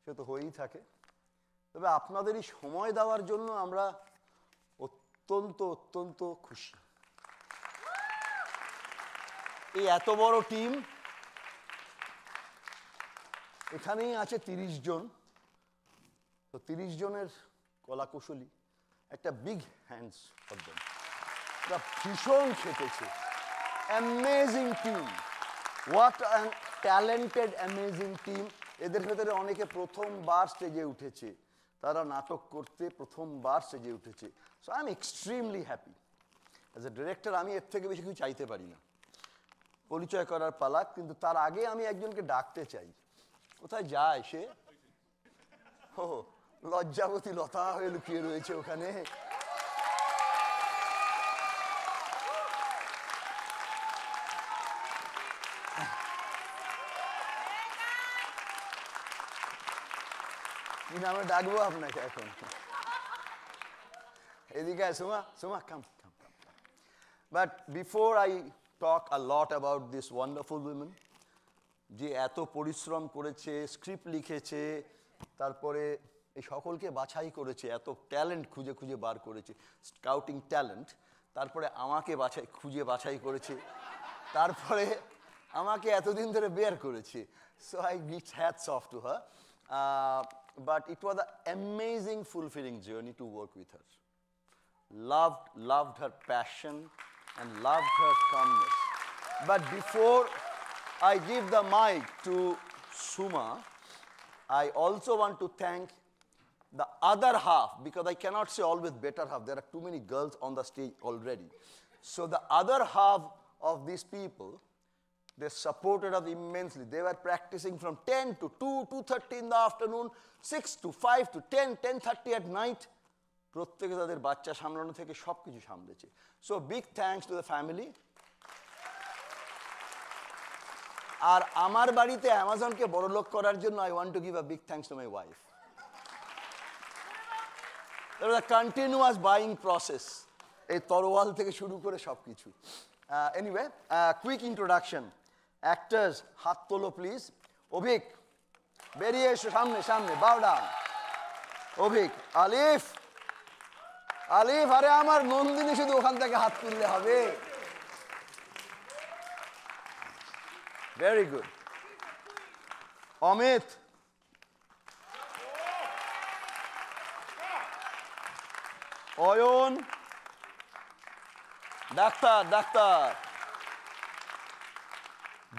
সে তো হয়েই থাকে। তবে আপনাদের এই সময় দেওয়ার জন্য আমরা অত্যন্ত অত্যন্ত খুশি। এই এত বড় টিম, এখানেই আছে 30 জন, তো 30 জনের কলাকুশলী, একটা বিগ হ্যান্ডস ফর দেম। এরা ভীষণ খেটেছে, amazing team, what an talented amazing team. এদের ভেতরে অনেকে প্রথমবার স্টেজে উঠেছে, তারা নাটক করতে প্রথমবার স্টেজে উঠেছে। So I am extremely happy. As a director আমি এর থেকে বেশি কিছু চাইতে পারি না। পরিচয় করার পালা, কিন্তু তার আগে আমি একজনকে ডাকতে চাই। কোথায় যায় সে? ও, লজ্জাবতী লতা হয়ে লুকিয়ে রয়েছে ওখানে। কি নামে ডাকবো আপনাকে এখন? এদিকে Suma, Suma come come come. But before I talk a lot about this wonderful women, যে এত পরিশ্রম করেছে, স্ক্রিপ্ট লিখেছে, তারপরে এই সকলকে বাছাই করেছে, এত ট্যালেন্ট খুঁজে খুঁজে বার করেছে, স্কাউটিং ট্যালেন্ট, তারপরে আমাকে খুঁজে বাছাই করেছে, তারপরে আমাকে এতদিন ধরে বের করেছে। So I give hats off to her. But it was an amazing, fulfilling journey to work with her. Loved her passion and loved her calmness. But before I give the mic to Suma, I also want to thank the other half, because I cannot say always better half. There are too many girls on the stage already. So the other half of these people, they supported us immensely. They were practicing from 10 to 2, 2:30 in the afternoon, 6 to 5 to 10, 10:30 at night. প্রত্যেকে তাদের বাচ্চা সামলানো থেকে সব কিছু সামলেছে। So big thanks to the family. আর আমার বাড়িতে অ্যামাজনকে বড়লোক করার জন্য I want to give a big thanks to my wife. There was a continuous buying process, এই তরোয়াল থেকে শুরু করে সব কিছু। Anyway, quick introduction. Actors, হাত তোলো প্লিজ। অভিক, বেরিয়ে এসো সামনে সামনে, bow down. অভিক, আলিফ, আলিফ, আরে আমার নন্দিনী শুধু ওখান থেকে হাত তুললে হবে। Very good. Amit, Ayan, doctor doctor,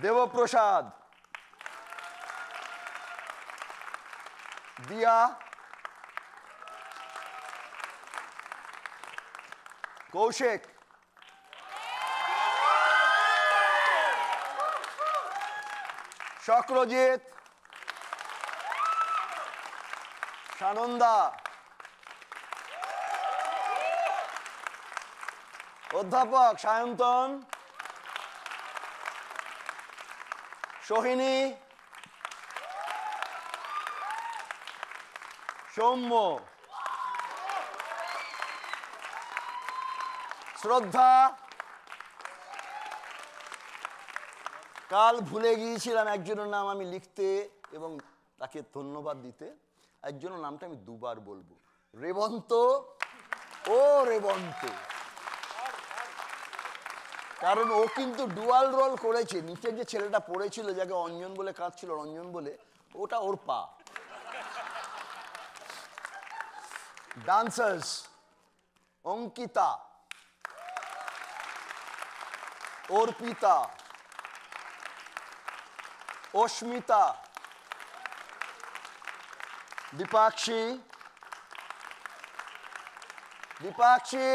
Debprasad, দিয়া, কৌশিক, চক্রজিৎ, সানন্দা, অধ্যাপক সায়ন্তন, সোহিনী, সৌম্য, শ্রদ্ধা, কাল ভুলে গিয়েছিলাম একজনের নাম আমি লিখতে এবং তাকে ধন্যবাদ দিতে। একজনের নামটা আমি দুবার বলবো, রেবন্ত। ও রেবন্ত, কারণ ও কিন্তু ডুয়াল রোল করেছে। নিচের যে ছেলেটা পড়েছিল, যাকে অঞ্জন বলে কাঁদছিল, রঞ্জন বলে, ওটা ওর পা। Dancers, Ankita, Arpita, Asmita, Dipakshi, Dipakshi.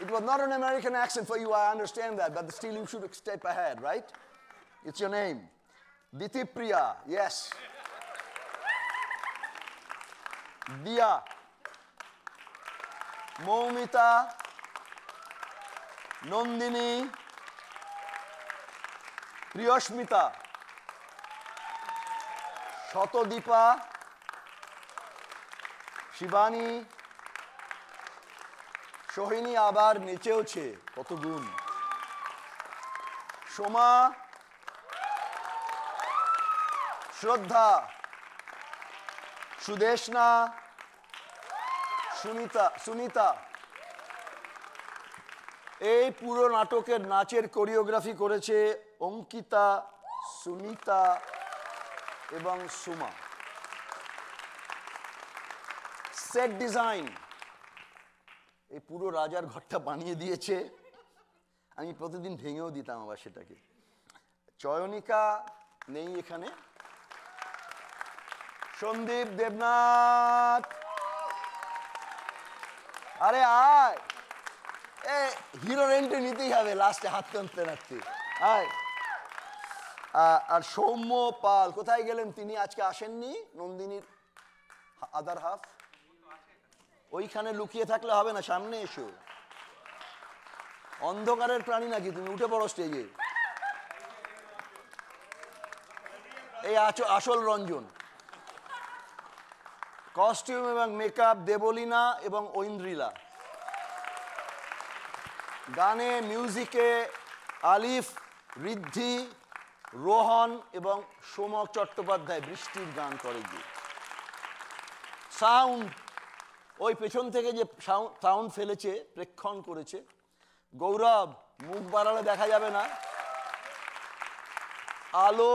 It was not an American accent for you, I understand that, but still you should step ahead, right? It's your name. Ditipriya, yes. Dia, Moumita, Nandini, Priyoshmita, Shatodeepa, Shivani, Sohini আবার নেচেওছে, কত গুণ। সোমা, শ্রদ্ধা, সুদেশনা, সুনিতা। এই পুরো নাটকের নাচের কোরিওগ্রাফি করেছে অঙ্কিতা, সুনিতা এবং সুমা। সেট ডিজাইন, এই পুরো রাজার ঘরটা বানিয়ে দিয়েছে, আমি প্রতিদিন ভেঙেও দিতাম আবার সেটাকে। চয়নিকা নেই এখানে। সন্দীপ দেবনাথ, আরে আয়, হিরোর এন্ট্রি নিতেই হবে লাস্টে হাত টানতে রাখতে, আয়। আর সৌম্য পাল কোথায় গেলেন? তিনি আজকে আসেননি, নন্দিনীর আদার হাফ। ওইখানে লুকিয়ে থাকলে হবে না, সামনে এসো। অন্ধকারের প্রাণী নাকি তুমি? উঠে পড়ো স্টেজে। এই আসল রঞ্জন। কস্টিউম এবং মেকআপ দেবলীনা এবং ঐন্দ্রিলা। গানে মিউজিকে আলিফ, ঋদ্ধি, রোহন এবং সোমক চট্টোপাধ্যায় বৃষ্টির গান করে গিয়ে। সাউন্ড, ওই পেছন থেকে যে সাউন্ড ফেলেছে, প্রেক্ষণ করেছে গৌরব, মুখ বাড়ালে দেখা যাবে না। Alo,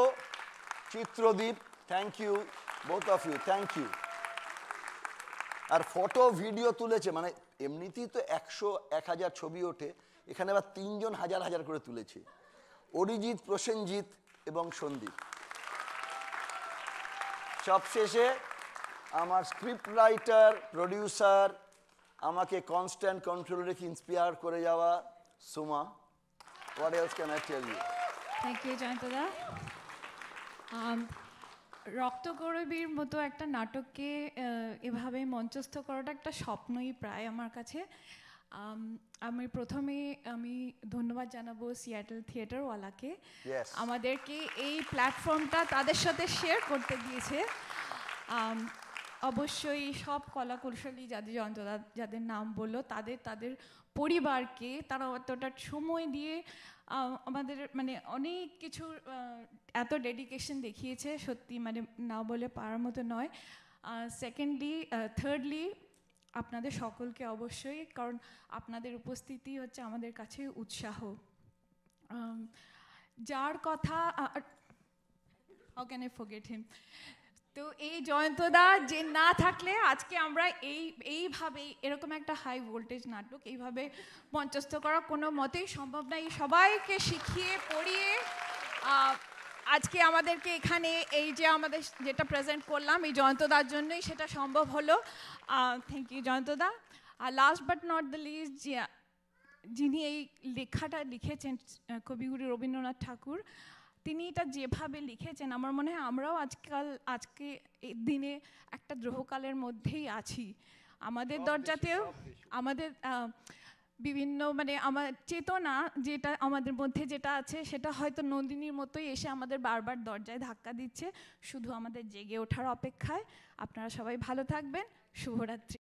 Chitradeep, thank you both of you, thank you. আর ফটো ভিডিও তুলেছে, মানে এমনিতেই তো 100-1000 ছবি ওঠে, এখানে আবার 3 জন হাজার করে তুলেছে, অরিজিৎ, প্রসেনজিৎ এবং সন্দীপ। সবশেষে আমার স্ক্রিপ্ট রাইটার, প্রডিউসার, আমাকে কনস্ট্যান্ট কন্ট্রোল রেখে ইন্সপায়ার করে যাওয়া Suma. What else can I tell you? Thank you জয়ন্তদা। রক্তকরবীর মতো একটা নাটককে এভাবে মঞ্চস্থ করাটা একটা স্বপ্নই প্রায় আমার কাছে। আমি প্রথমে ধন্যবাদ জানাবো সিয়াটল থিয়েটারওয়ালাকে, আমাদেরকে এই প্ল্যাটফর্মটা তাদের সাথে শেয়ার করতে দিয়েছে। অবশ্যই সব কলা কৌশলী জয়ন্তদা যাদের নাম বললো, তাদের পরিবারকে, তারা অতটা সময় দিয়ে আমাদের মানে অনেক কিছু এত ডেডিকেশন দেখিয়েছে, সত্যি মানে না বলে পারার মতো নয়। থার্ডলি আপনাদের সকলকে অবশ্যই, কারণ আপনাদের উপস্থিতি হচ্ছে আমাদের কাছে উৎসাহ। যার কথা, how can I forget him? তো এই জয়ন্তদা যে না থাকলে আজকে আমরা এইভাবে এরকম একটা হাই ভোল্টেজ নাটক এইভাবে মঞ্চস্থ করা কোনো মতেই সম্ভব না। এই সবাইকে শিখিয়ে পড়িয়ে আজকে আমাদেরকে এখানে এই যে আমাদের যেটা প্রেজেন্ট করলাম, এই জয়ন্তদার জন্যই সেটা সম্ভব হলো। থ্যাংক ইউ জয়ন্তদা। আর last but not the least, যিনি এই লেখাটা লিখেছেন, কবিগুরু রবীন্দ্রনাথ ঠাকুর, তিনি এটা যেভাবে লিখেছেন, আমার মনে হয় আমরাও আজকে এই দিনে একটা দ্রোহকালের মধ্যেই আছি। আমাদের দরজাতেও আমাদের বিভিন্ন মানে আমার চেতনা যেটা আমাদের মধ্যে যেটা আছে, সেটা হয়তো নন্দিনীর মতোই এসে আমাদের বারবার দরজায় ধাক্কা দিচ্ছে, শুধু আমাদের জেগে ওঠার অপেক্ষায়। আপনারা সবাই ভালো থাকবেন, শুভরাত্রি।